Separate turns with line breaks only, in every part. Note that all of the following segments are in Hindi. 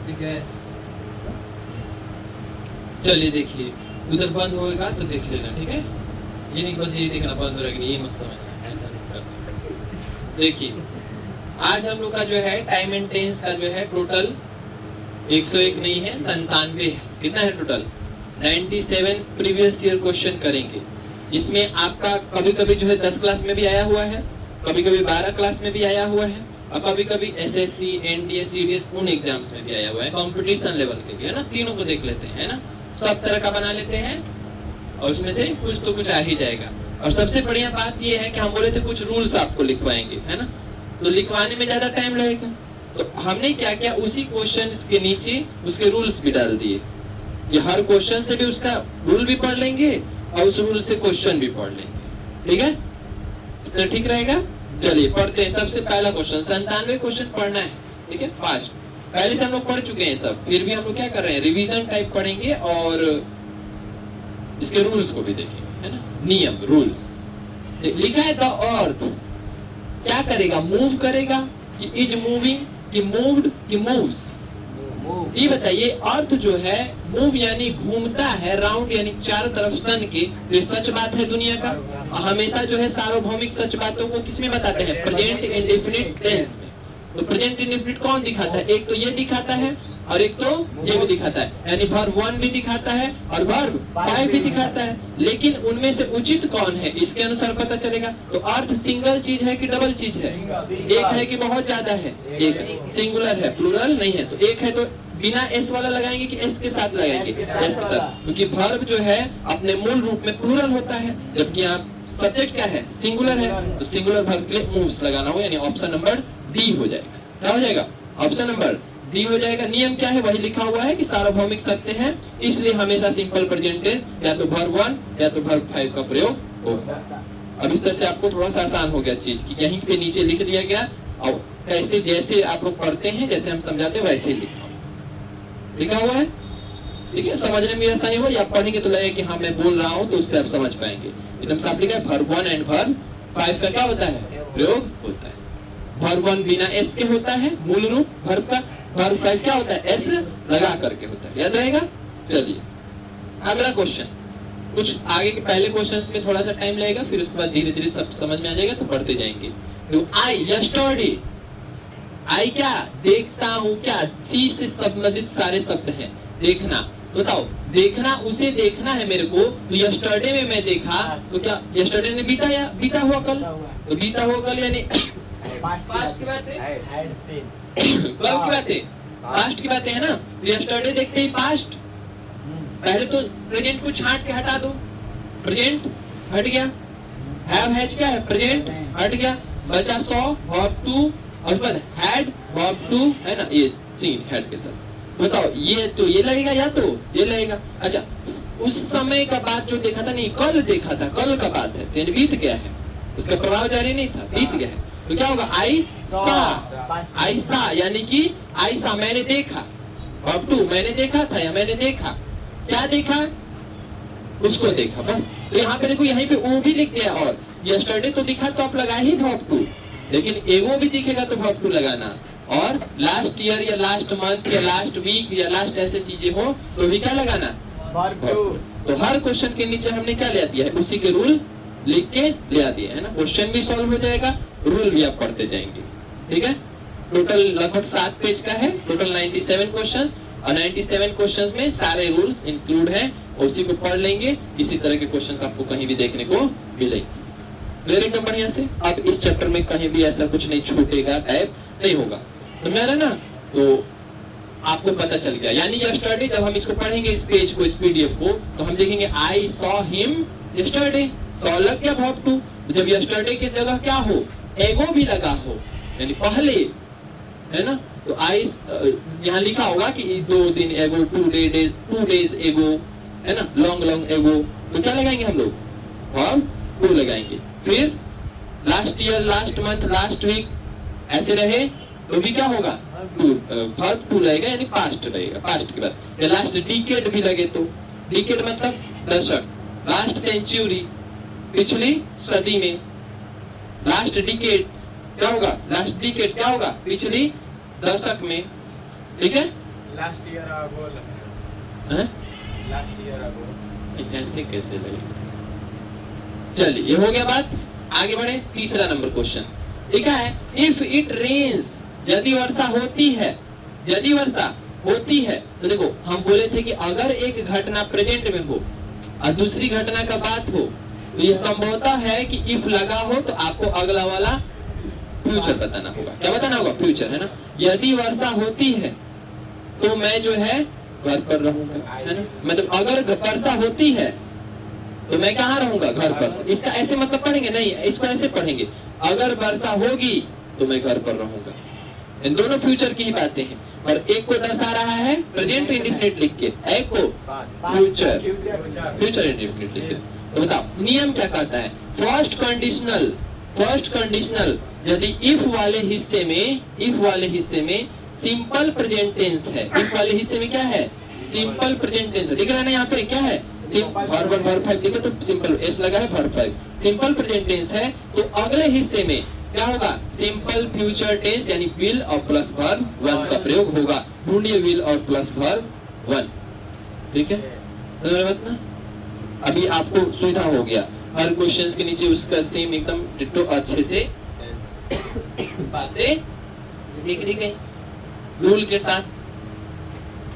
ठीक है, चलिए देखिए, उधर बंद होगा तो देख लेना, ठीक है। ये नहीं बस ये देखना बंद हो रहा है कि नहीं, ये मत समझना, ऐसा नहीं करना। देखिए आज हम लोग का जो है टाइम एंड टेंस का जो है टोटल 101 नहीं है, 97 है। कितना है टोटल? 97 प्रीवियस ईयर क्वेश्चन करेंगे। इसमें आपका कभी कभी जो है 10 क्लास में भी आया हुआ है, कभी कभी 12 क्लास में भी आया हुआ है, और कभी कभी एसएससी, एनडीए, सीडीएस उन एग्जाम्स में भी आया हुआ है, कंपटीशन लेवल के भी, है ना। तीनों को देख लेते हैं, है ना, सब तरह का बना लेते हैं और उसमें से कुछ तो कुछ आ ही जाएगा। और सबसे बढ़िया बात ये है कि हम बोले थे कुछ रूल्स आपको लिखवाएंगे, है ना, तो लिखवाने में ज्यादा टाइम लगेगा, तो हमने क्या किया, उसी क्वेश्चन के नीचे उसके रूल्स भी डाल दिए। ये हर क्वेश्चन से भी उसका रूल भी पढ़ लेंगे और उस रूल से क्वेश्चन भी पढ़ लेंगे, ठीक है, तो ठीक रहेगा। चलिए पढ़ते हैं। सबसे पहला क्वेश्चन, 97 क्वेश्चन पढ़ना है, ठीक है, फास्ट। पहले से हम लोग पढ़ चुके हैं सब, फिर भी हम लोग क्या कर रहे हैं, रिवीजन टाइप पढ़ेंगे और इसके रूल्स को भी देखेंगे, है ना, नियम, रूल्स। लिखा है द अर्थ क्या करेगा, मूव करेगा कि इज मूविंग कि मूव्ड कि मूव्स। ये बताइए, अर्थ जो है मूव यानी घूमता है, राउंड यानी चारों तरफ सन के, ये सच बात है दुनिया का। हमेशा जो है सार्वभौमिक सच बातों को किसमें बताते हैं, प्रेजेंट इंडेफिनिट टेंस में। तो प्रेजेंट इंडेफिनिट कौन दिखाता है, एक तो ये दिखाता है और एक तो ये भी दिखाता है, यानी वर्ब 1 भी दिखाता है और वर्ब 5 भी दिखाता है। लेकिन उनमें से उचित कौन है इसके अनुसार पता चलेगा। तो अर्थ सिंगल चीज है कि डबल चीज है, एक है कि बहुत ज्यादा है, एक है, सिंगुलर है, प्लूरल नहीं है। तो एक है तो बिना एस वाला लगाएंगे कि एस के साथ लगाएंगे, एस के साथ, क्योंकि वर्ब जो है अपने मूल रूप में प्लूरल होता है, जबकि यहाँ सब्जेक्ट क्या है, सिंगुलर है। तो सिंगुलर वर्ब के लिए मूव्स लगाना हो, यानी ऑप्शन नंबर डी हो जाएगा। क्या हो जाएगा, ऑप्शन नंबर डी हो जाएगा। नियम क्या है, वही लिखा हुआ है कि सार्वभौमिक सत्य है, इसलिए हमेशा सिंपल प्रेजेंट टेंस या तो वर्ब 1 या तो वर्ब 5 का प्रयोग होगा। अब इस तरह से आपको थोड़ा सा आसान हो गया चीज की, यहीं पे नीचे लिख दिया गया और कैसे जैसे आप लोग पढ़ते हैं, जैसे हम समझाते हैं वैसे ही लिखा हुआ है, ठीक है। समझने में आसानी हो, या पढ़ेंगे तो लगेगा कि हाँ मैं बोल रहा हूँ, तो उससे आप समझ पाएंगे। एकदम साफ लिखा है, वर्ब 1 एंड वर्ब 5 का क्या होता है, प्रयोग होता है। वर्ब 1 बिना एस के होता है मूल रूप वर्ब का, वर्ब 5 क्या होता है, एस लगा करके होता है, याद रहेगा। चलिए अगला क्वेश्चन, कुछ आगे के पहले क्वेश्चंस में थोड़ा सा टाइम लगेगा, फिर उसके बाद धीरे धीरे सब समझ में आ जाएगा, तो पढ़ते जाएंगे। तो आई यस्टरडे, आई क्या, देखता हूँ, क्या, सी से संबंधित सारे शब्द हैं। देखना, बताओ, देखना, उसे देखना है मेरे को, तो यस्टरडे में मैं देखा, तो क्या यस्टरडे ने बीता या बीता हुआ कल, तो बीता हुआ कल यानी पास्ट की बात है, कल की बात है, पास्ट की बातें है ना। तो यस्टरडे देखते ही पास्ट, पहले तो प्रेजेंट को छांट के हटा दो, प्रेजेंट हट गया, हैव हैज क्या है, प्रेजेंट हट गया, बचा सॉ वर्ब 2 और उसके बाद हैड वर्ब 2, है ना, ये सीन हेड के साथ। बताओ ये तो ये लगेगा या तो ये लगेगा। अच्छा, उस समय का बात जो देखा था, नहीं कल देखा था, कल का बात है, तो बीत गया है, उसका प्रभाव जारी नहीं था, बीत गया है। तो क्या होगा, आई सा, आई सा यानी कि आई सा मैंने देखा, वर्ब 2 मैंने देखा था या मैंने देखा, क्या देखा, उसको देखा, बस। तो यहाँ पे देखो, यहीं पे वो भी लिख दिया, और यस्टरडे तो दिखा तो आप लगा ही वर्ब 2, लेकिन एगो भी दिखेगा तो वर्ब 2 लगाना, और लास्ट ईयर या लास्ट मंथ या लास्ट वीक या लास्ट ऐसे चीजें हो तो भी क्या लगाना, वर्ब 2। तो हर क्वेश्चन के नीचे हमने क्या ले दिया है, उसी के रूल लिख के ले दिए है ना, क्वेश्चन भी सॉल्व हो जाएगा, रूल भी आप पढ़ते जाएंगे, ठीक है। टोटल लगभग 7 पेज का है, टोटल 97 क्वेश्चंस, और 97 क्वेश्चंस में सारे रूल्स इंक्लूड है, उसी को पढ़ लेंगे, इसी तरह के क्वेश्चंस आपको कहीं भी देखने को मिलेंगे। एकदम बढ़िया से। अब इस चैप्टर में कहीं भी ऐसा कुछ नहीं छूटेगा, टाइप नहीं होगा, तो मेरा ना, तो आपको पता चल गया। यानी यस्टरडे जब हम इसको पढ़ेंगे, इस पेज को, इस पीडीएफ को, तो हम देखेंगे I saw him yesterday, saw लग गया वर्ब 2। जब यस्टरडे की जगह क्या हो, एगो भी लगा हो, यानी पहले, है ना, तो आई यहाँ लिखा होगा कि 2 दिन एगो, 2 डेज एगो, है ना, लॉन्ग एगो, तो क्या लगाएंगे हम लोग, वर्ब 2 लगाएंगे। फिर last year, last month, last week ऐसे रहे तो भी क्या होगा, वर्ब 2 लगेगा, यानी पास्ट रहेगा, पास्ट के बाद। या लास्ट डिकेड भी लगे तो, डिकेड मतलब दशक, लास्ट सेंचुरी पिछली सदी में, लास्ट डिकेड क्या होगा, लास्ट डिकेड क्या होगा, पिछली दशक में, ठीक है।
Last year ago.
हैं?
Last year ago.
ऐसे कैसे लगेगा? चलिए ये हो गया बात, आगे बढ़े। तीसरा नंबर क्वेश्चन लिखा है इफ इट रेन्स, यदि वर्षा होती है, यदि वर्षा होती है। तो देखो हम बोले थे कि अगर एक घटना प्रेजेंट में हो और दूसरी घटना का बात हो तो ये संभवतः है कि इफ लगा हो तो आपको अगला वाला फ्यूचर बताना होगा। क्या बताना होगा? फ्यूचर, है ना। यदि वर्षा होती है तो मैं जो है घर पर रहूंगा, है ना। मतलब अगर वर्षा होती है तो मैं कहाँ रहूंगा? घर पर। इसका ऐसे मतलब पढ़ेंगे नहीं, इसको ऐसे पढ़ेंगे, अगर वर्षा होगी तो मैं घर पर रहूंगा। इन दोनों फ्यूचर की ही बातें हैं, और एक को दर्शा रहा है प्रेजेंट इंडेफिनिट लिख के, एक को फ्यूचर इंडेफिनिट लिख के। तो बताओ नियम क्या कहता है? फर्स्ट कंडीशनल यदि इफ वाले हिस्से में सिंपल प्रेजेंट टेंस है, इफ वाले हिस्से में क्या है? सिंपल प्रेजेंट टेंस है। दिख रहा है ना यहाँ पे क्या है? वर्ब 1 वर्ब 5 लिखे तो सिंपल एस लगा है, वर्ब 5 सिंपल प्रेजेंट टेंस है। तो अगले हिस्से में क्या होगा? सिंपल फ्यूचर टेंस यानी विल और प्लस वर्ब 1 का प्रयोग होगा। ढूंढिए विल और प्लस वर्ब 1। ठीक है, तो बात ना अभी आपको सुविधा हो गया, हर क्वेश्चंस के नीचे उसका सेम एकदम डिट्टो अच्छे से बातें लिख दी गई रूल के साथ।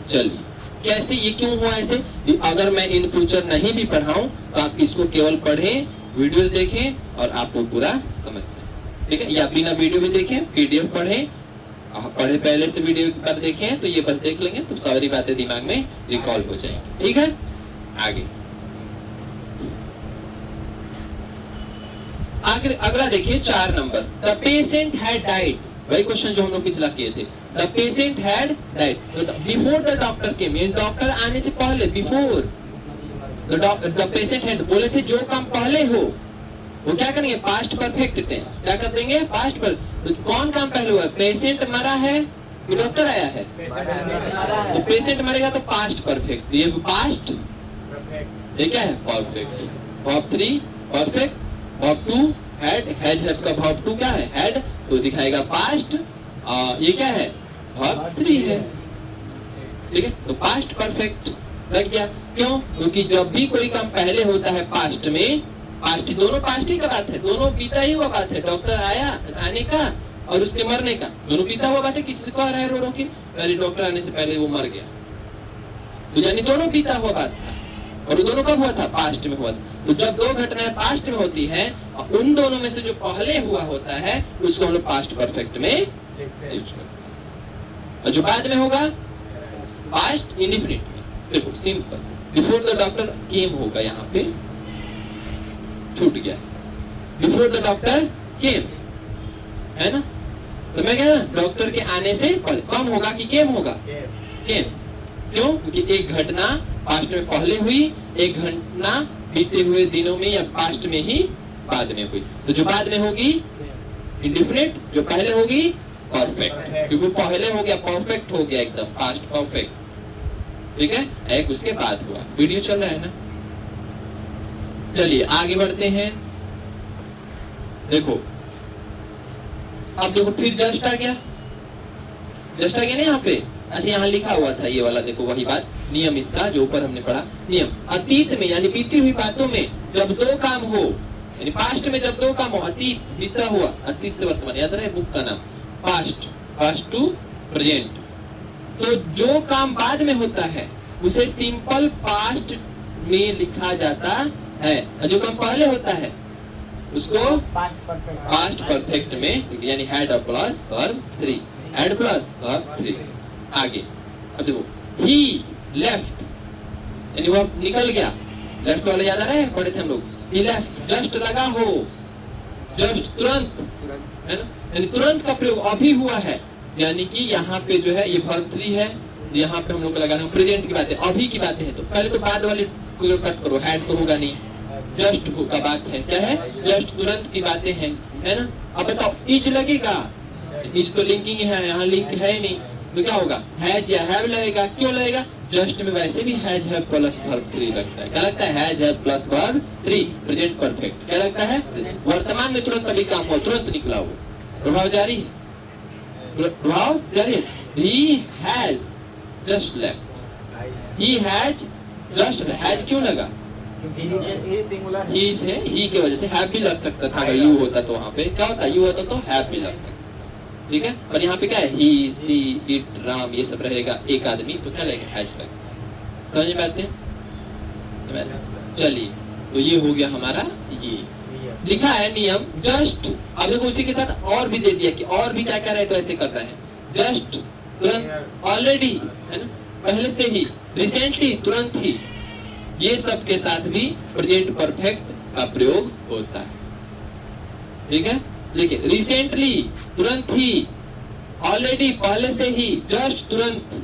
चलिए कैसे, ये क्यों हुआ ऐसे? अगर मैं इन फ्यूचर नहीं भी पढ़ाऊं तो आप इसको केवल पढ़ें, वीडियोस देखें और आपको पूरा समझ जाए। ठीक है, या बिना वीडियो भी देखें, पीडीएफ पढ़ें, पहले से वीडियो पर देखें तो ये बस देख लेंगे तो सारी बातें दिमाग में रिकॉल हो जाएंगी। ठीक है, आगे अगला देखिए 4 number, the patient had died. वही क्वेश्चन जो हम लोग पिछला किए थे। The patient had died before the doctor came, doctor आने से पहले, बिफोर द पेशेंट हैड, बोले थे जो काम पहले हो वो क्या करेंगे? Past perfect tense. क्या कर देंगे? पास्ट पर। तो कौन काम पहले हुआ है? पेशेंट मरा है कि डॉक्टर आया है? तो पेशेंट मरेगा तो पास्ट परफेक्ट, ये पास्ट, ये क्या है? Perfect. Verb 3 perfect, verb 2 had, has have का वर्ब 2 क्या है? हैड, तो दिखाएगा पास्ट। ये क्या है? वर्ब 3 है। ठीक है, तो पास्ट परफेक्ट लग गया। क्यों? क्योंकि जब भी कोई काम पहले होता है पास्ट में, पास्ट दोनों पास्ट ही का बात है, दोनों बीता ही हुआ बात है। डॉक्टर आया, आने का और उसके मरने का दोनों बीता हुआ बात है। किसी से कह रहा है रो रो के अरे डॉक्टर आने से पहले वो मर गया, तो यानी दोनों बीता हुआ बात था। और दोनों कब हुआ था? पास्ट में हुआ था। तो जब दो घटनाएं पास्ट में होती है, उन दोनों में से जो पहले हुआ होता है उसको हम लोग पास्ट परफेक्ट में यूज करते हैं, और जो बाद में होगा पास्ट इंडेफिनिट में। देखो सिंपल, बिफोर द डॉक्टर केम होगा, यहाँ पे छूट गया, बिफोर द डॉक्टर केम, है ना, समझ गया ना? डॉक्टर के आने से पहले कम होगा कि केम होगा? केम। क्यों? क्योंकि एक घटना पास्ट में पहले हुई, एक घटना बीते हुए दिनों में या पास्ट में ही बाद में हुई। तो जो बाद में होगी इंडेफिनिट, जो पहले होगी परफेक्ट, क्योंकि पहले हो गया परफेक्ट हो गया एकदम पास्ट परफेक्ट। ठीक है, एक उसके बाद हुआ। वीडियो चल रहा है ना? चलिए आगे बढ़ते हैं। देखो अब देखो फिर जस्ट आ गया, जस्ट आ गया ना यहाँ पे। अच्छा यहाँ लिखा हुआ था ये वाला, देखो वही बात, नियम इसका जो ऊपर हमने पढ़ा। नियम अतीत में यानी बीती हुई बातों में जब दो काम हो, यानी पास्ट में जब दो काम हो, अतीत बीता हुआ, अतीत से वर्तमान, याद रहे बुक का नाम, पास्ट, पास्ट टू प्रेजेंट। तो जो काम बाद में होता है उसे सिंपल पास्ट में लिखा जाता है, जो काम पहले होता है उसको पास्ट परफेक्ट में, यानी had plus verb 3, had plus verb 3। आगे अब देखो ही लेफ्ट, यानी वो निकल गया, लेफ्ट वाले याद आ रहा है, पढ़े थे हम लोग। ही लेफ्ट, जस्ट लगा हो, जस्ट तुरंत, है ना, यानी तुरंत का प्रयोग अभी हुआ है, यानी कि यहाँ पे जो है ये वर्ब 3 है, यहाँ पे हम लोग लगा रहे हैं प्रेजेंट की बातें, अभी की बातें हैं। तो पहले तो बाद वाली कट करो, हैड तो होगा नहीं, जस्ट का बात है, क्या है? जस्ट तुरंत की बातें हैं, है ना। अब बताओ इज लगेगा, इज तो लिंकिंग है, यहाँ लिंक है नहीं, तो क्या होगा? हैज या हैव लगेगा। क्यों लगेगा? जस्ट में वैसे भी हैज हैव प्लस वर्ब 3 लगता है। क्या लगता है? Has have plus verb 3, present perfect. क्या लगता है? वर्तमान में तुरंत अभी काम हुआ, तुरंत निकला वो, प्रभाव जारी है, प्रभाव जारी है। He has just left, he has just, has क्यों लगा?
ये सिंगुलर है।
ही है, ही की वजह से हैव भी लग सकता था, अगर यू होता तो वहां पे क्या होता, यू होता तो हैव भी लग सकता था, ठीक है। और यहाँ पे क्या है, ही, सी, इट, राम, ये सब रहेगा, एक आदमी तो क्या लगेगा, हैज लगेगा। समझ में आते हैं? चलिए, तो ये हो गया हमारा, ये लिखा है नियम जस्ट। अब देखो उसी के साथ और भी दे दिया कि और भी क्या क्या रहे तो ऐसे करना है, जस्ट तुरंत, ऑलरेडी है ना, पहले से ही, रिसेंटली तुरंत ही, ये सब के साथ भी प्रेजेंट परफेक्ट का प्रयोग होता है, ठीक है। देखिए रिसेंटली तुरंत ही, ऑलरेडी पहले से ही, जस्ट तुरंत,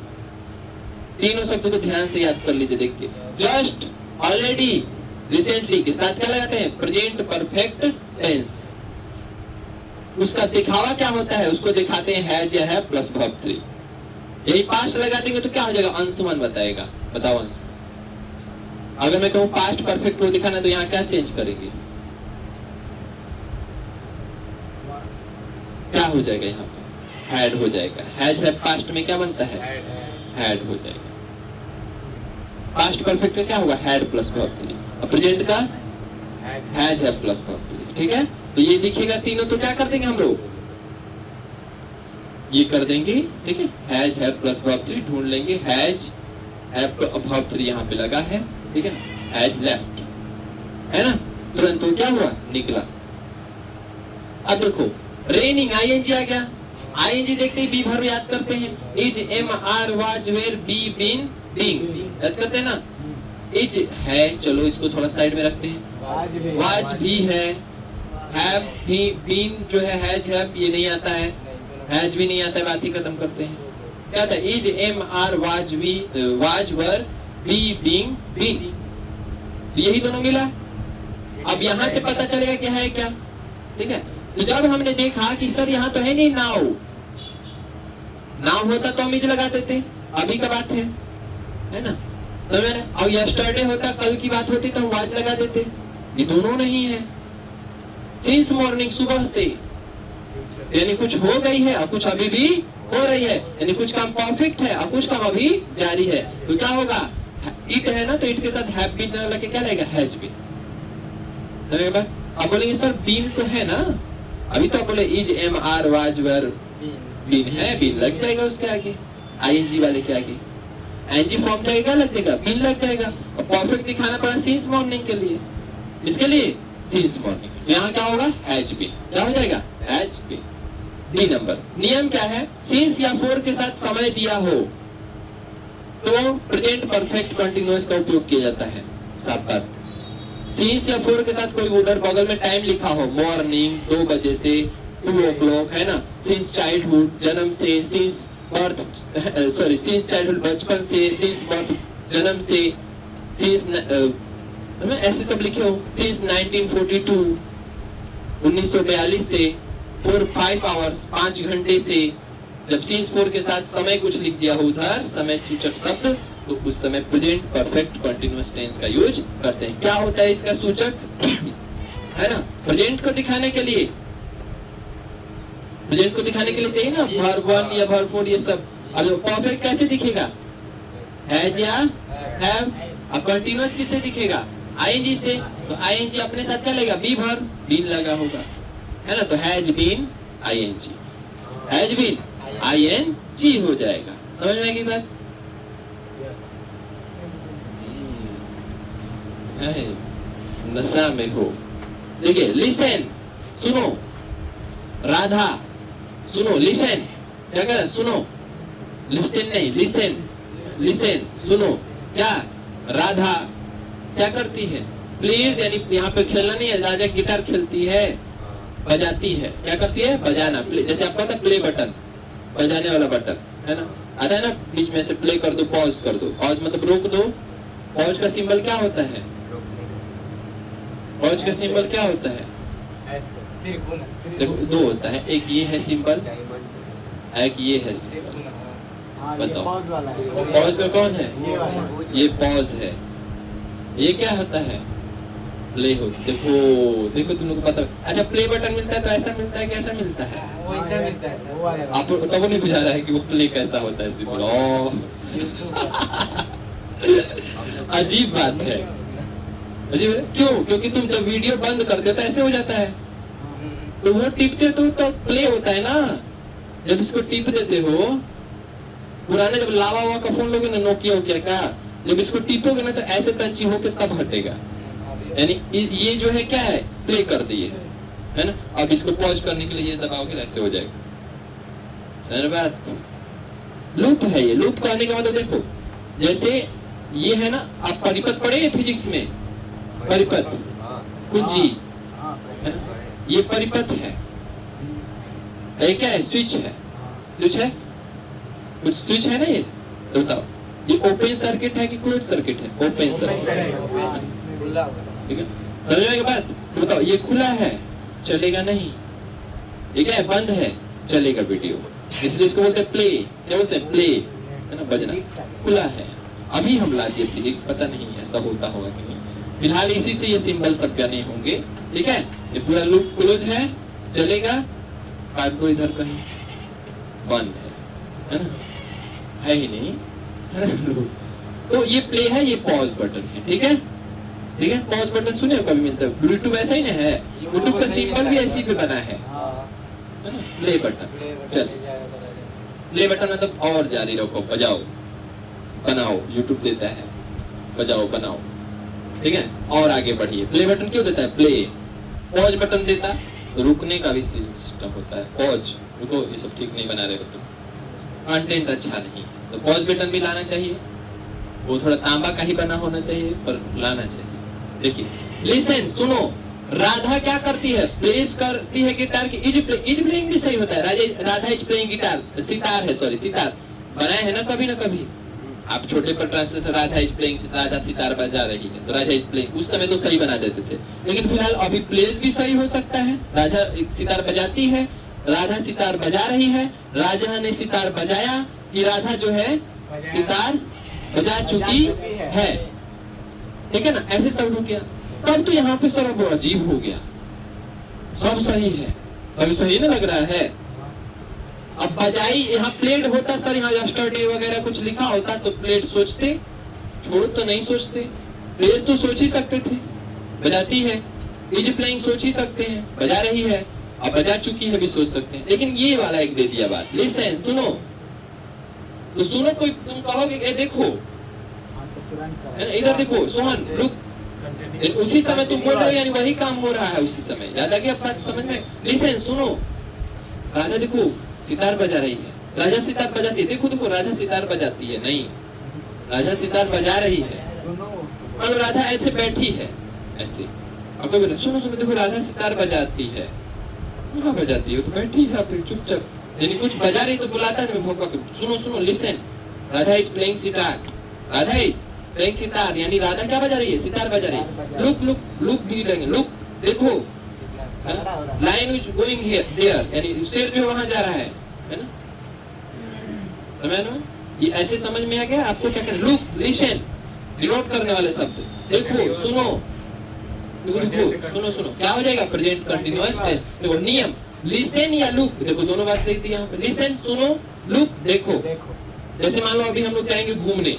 तीनों शब्दों को ध्यान से याद कर लीजिए। देखिए जस्ट, ऑलरेडी, रिसेंटली के साथ क्या लगाते हैं, प्रेजेंट परफेक्ट टेंस। उसका दिखावा क्या होता है, उसको दिखाते हैं हैज या है प्लस वर्ब 3। यही पास्ट लगा देंगे तो क्या हो जाएगा, अंशुमन बताएगा। बताओ अंशुमन, अगर मैं कहूँ पास्ट परफेक्ट को दिखाना तो यहाँ क्या चेंज करेंगे, क्या हो जाएगा, यहाँ पे हैड हो जाएगा। हैज है पास्ट में क्या बनता है, हैड हो जाएगा। पास्ट परफेक्ट में क्या होगा, हैड प्लस वर्ब 3, और प्रेजेंट का हैज है प्लस वर्ब 3, ठीक है। तो ये दिखेगा तीनों, तो क्या कर देंगे हम लोग, ये कर देंगे, ठीक है। हैज है प्लस वर्ब 3 ढूंढ लेंगे, हैज है वर्ब 3 यहाँ पे लगा है, ठीक है ना, हैज लेफ्ट है ना, तुरंत तो क्या हुआ, निकला। अब देखो रेनिंग, आईएनजी आ गया, आईएनजी देखते ही बी वर्ब याद करते हैं, is, am, are, was, were, be, been, being, याद करते हैं ना। इज है, चलो इसको थोड़ा साइड में रखते हैं, वाज भी है, हैव भी, बीन जो है हैज हैव ये नहीं आता है, हैज भी नहीं आता है, बात ही खत्म करते हैं। क्या था, is, am, are, was, we, was, were, be, being, been, यही दोनों मिला। अब यहाँ से पता चलेगा कि है क्या, ठीक है। तो जब हमने देखा कि सर यहाँ तो है नहीं नाउ, नाउ होता तो हम इज लगा देते, अभी का बात है ना, समझ रहे। और यस्टरडे होता, कल की बात होती तो हम वाज लगा देते, ये दोनों नहीं है। सिंस मॉर्निंग, सुबह से, यानी कुछ हो गई है और कुछ अभी भी हो रही है, यानी कुछ काम परफेक्ट है और कुछ काम अभी जारी है। तो क्या होगा, इट है ना, तो इट के साथ हैव बीन लगे क्या लगेगा, हैज बीन। अब बोलेंगे सर बीन तो है ना, अभी तो आप बोले is, am, are, was, were, been है, बीन लग जाएगा उसके आगे, आईएनजी वाले के आगे एनजी फॉर्म क्या लग जाएगा, बीन लग जाएगा। और परफेक्ट दिखाना पड़ा सिंस मॉर्निंग के लिए, इसके लिए सिंस मॉर्निंग, तो यहाँ क्या होगा, हैज बीन, क्या हो जाएगा, हैज बीन। डी नंबर, नियम क्या है, सिंस या फॉर के साथ समय दिया हो तो प्रेजेंट परफेक्ट कंटीन्यूअस का उपयोग किया जाता है। साफ बात, सिंस या फॉर के साथ कोई उधर बगल में टाइम लिखा हो, मॉर्निंग 2 बजे से 2 o'clock है ना, सिंस चाइल्डहुड जन्म से, since birth, sorry since childhood बचपन से, सिंस बर्थ जन्म से, सिंस ऐसे सब लिखे हो, सिंस 1942 1942 से, फॉर 5 hours 5 घंटे से। जब सिंस फॉर के साथ समय कुछ लिख दिया हो उधर, समय सूचक शब्द, तो उस समय प्रेजेंट परफेक्ट कंटीन्यूअस टेंस का यूज करते हैं। क्या होता है इसका सूचक है ना, प्रेजेंट को दिखाने के लिए, प्रेजेंट को दिखाने के लिए चाहिए ना वर्ब 1 या वर्ब 4 ये सब। अब परफेक्ट कैसे दिखेगा, हैज या हैव, और कंटीन्यूअस किससे दिखेगा, आईएनजी से। तो आईएनजी अपने साथ क्या लगेगा, बी वर्ब, बीन लगा होगा, है ना, तो has been ING, has been ING हो जाएगा। समझ में आएगी बात, नशा में हो। देखिए लिसन, सुनो, राधा सुनो, लिसन क्या कर रहा है, सुनो, लिस्टन नहीं, लिसन, लिसन सुनो। क्या राधा क्या करती है, प्लीज, यानी यहाँ पे खेलना नहीं है, राजा गिटार खेलती है, बजाती है, क्या करती है, बजाना, प्ले, जैसे आपका था प्ले बटन, बजाने वाला बटन है ना, आता है ना, बीच में से प्ले कर दो, पॉज कर दो, पॉज मतलब रोक दो। पॉज का सिंबल क्या होता है, पॉज का सिंबल क्या होता है, देखो 2 होता है, एक ये है सिंबल, एक ये है सिंबल। बताओ पॉज का कौन है, ये पॉज है, ये क्या होता है, प्ले हो। देखो देखो तुम लोग को पता, अच्छा प्ले बटन मिलता है तो ऐसा मिलता है, कैसा मिलता है,
वैसा मिलता है सर,
आप तब नहीं बुझा रहा है कि वो प्ले कैसा होता है सिंबल। अजीब बात है, अजीब है। क्यों? क्योंकि तुम जब वीडियो बंद कर देते ऐसे हो जाता है, तो वो टिपते तो प्ले होता है ना। जब इसको टिप देते हो, पुराने जब लावा हुआ का फोन लोगे ना, नोकिया हो क्या, जब इसको टिपोगे ना तो ऐसे तंची होके तब हटेगा। यानी ये जो है क्या है, प्ले कर दिए है ना। अब इसको पॉज करने के लिए ये दबाओगे ऐसे हो जाएगा। समझ बात? लूप है ये। लूप कहने का मतलब देखो, जैसे ये है ना, आप परिपथ पढ़े फिजिक्स में, परिपथ कुंजी है ना, ये परिपथ है। ये क्या है? स्विच है। स्विच है, कुछ स्विच है ना ये, तो बताओ ये ओपन सर्किट है कि क्लोज सर्किट है? ओपन सर्किट, ठीक है। समझ में आई बात? तो बताओ ये खुला है, चलेगा नहीं। ये क्या है? बंद है, चलेगा वीडियो। इसलिए इसको बोलते हैं प्ले। क्या बोलते हैं? प्ले, है ना, बजना। खुला है, अभी हम ला दिए फिजिक्स, पता नहीं ऐसा होता होगा कि नहीं। फिलहाल इसी से ये सिंबल सब बने होंगे, ठीक है। ये पूरा लूप क्लोज है, चलेगा, काट दो इधर कहीं, बंद है ना, है ही नहीं, है ना। तो ये प्ले है, ये पॉज बटन है, ठीक है। ठीक है, पॉज बटन सुने हो कभी मिलता है? ब्लूटूथ ऐसा ही ना है, ब्लूटूथ का सिंबल भी ऐसी पे बना है ना, प्ले बटन। चल, प्ले बटन मतलब और जारी रखो, बजाओ बनाओ, यूट्यूब देता है बजाओ बनाओ, ठीक है। और आगे बढ़िए। प्ले बटन क्यों देता है? प्ले। पॉज बटन देता तो रुकने का भी सिस्टम होता है, पॉज, रुको, ये सब ठीक नहीं बना रहे हो तुम, कंटेंट अच्छा नहीं, तो पॉज बटन भी लाना चाहिए। वो थोड़ा तांबा का ही बना होना चाहिए, पर लाना चाहिए। देखिए, लिसन, सुनो, राधा क्या करती है? प्लेस करती है गिटार की। इज प्लेइंग भी सही होता है। Radha is playing guitar, sitar है, सॉरी सितार बनाए है ना कभी ना कभी। आप छोटे पर translation Radha is playing, Radha sitar बजा रही है, तो राधा इज प्लेइंग, उस समय तो सही बना देते थे। लेकिन फिलहाल अभी प्लेस भी सही हो सकता है। राधा सितार बजाती है, राधा सितार बजा रही है, राजा ने सितार बजाया, कि राधा जो है सितार बजा चुकी है, ठीक है ना। ऐसे सब हो गया। तब तो यहाँ पे सर अब अजीब हो गया, सब सही है, सब सही ना लग रहा है। अब बजाई यहाँ प्लेड होता सर, यहाँ यस्टरडे वगैरह कुछ लिखा होता तो प्लेड सोचते, छोड़ो तो नहीं सोचते। प्लेस तो सोच ही सकते थे, बजाती है। इज प्लेइंग सोच ही सकते हैं, बजा रही है, अब बजा चुकी है भी सोच सकते हैं। लेकिन ये वाला एक दे दिया बात, लिसन, सुनो, तो सुनो, कोई तुम कहोगे ए देखो, इधर देखो सोहन, लुक, उसी समय तुम बोल रहे हो, यानी वही काम हो रहा है उसी समय। याद आ गया बात समझ में? लिसन, सुनो, राधा देखो सितार बजा रही है, राजा सितार बजाती है, देखो देखो राधा सितार बजाती है, नहीं, राजा सितार बजा रही है। मतलब राधा ऐसे बैठी है ऐसे, अब कोई बोले सुनो सुनो देखो राधा सितार बजाती है, कहाँ बजाती है? तो बैठी है फिर चुपचाप, यानी कुछ बजा रही तो बुलाता है भौंका के, सुनो सुनो, listen, Radha is playing sitar, Radha is playing sitar, यानी राधा क्या बजा रही है? सितार बजा रही है। लुक लुक लुक भी रहेंगे, लुक देखो, line is going here there, यानी शेर जो वहां जा रहा है ना, समझ में? ये ऐसे समझ में आ गया आपको? क्या करना? लुक, लिसन, डिनोट करने वाले शब्द, देखो, सुनो, देखो, सुनो सुनो, क्या हो जाएगा? Present continuous tense. देखो नियम, लिसन या लुक, देखो दोनों बात देख दी यहाँ पे। लिसन सुनो, लुक देखो। जैसे मान लो अभी हम लोग जाएंगे घूमने,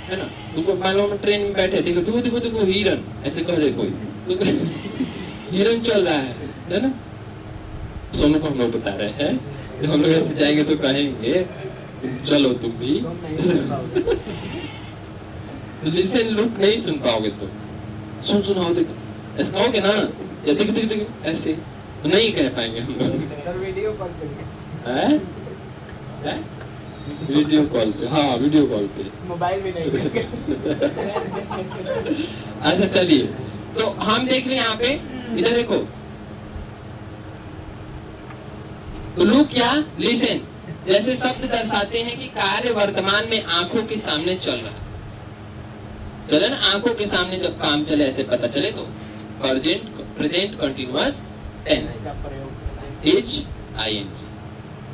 है ना, तुमको मान लो हम ट्रेन में बैठे, देखो देखो देखो देखो हिरन, ऐसे कह दे कोई, हिरन चल रहा है ना। सोनू को हम लोग बता रहे हैं, जब हम लोग ऐसे जाएंगे तो कहेंगे चलो तुम भी। लिसन लुक नहीं सुन पाओगे तुम, सुन सुनाओ देखो, ऐसे कहोगे ना, या देखो देखो देखो ऐसे तो नहीं कह पाएंगे हम लोग।
वीडियो कॉल पे,
वीडियो कॉल पे, हाँ वीडियो कॉल पे,
मोबाइल भी नहीं।
अच्छा चलिए, तो हम देख रहे हैं यहाँ पे, इधर देखो, तो लुक या लिसन जैसे शब्द दर्शाते हैं कि कार्य वर्तमान में आंखों के सामने चल रहा है। चले ना, आंखों के सामने जब काम चले ऐसे पता चले तो present continuous tense, H ING,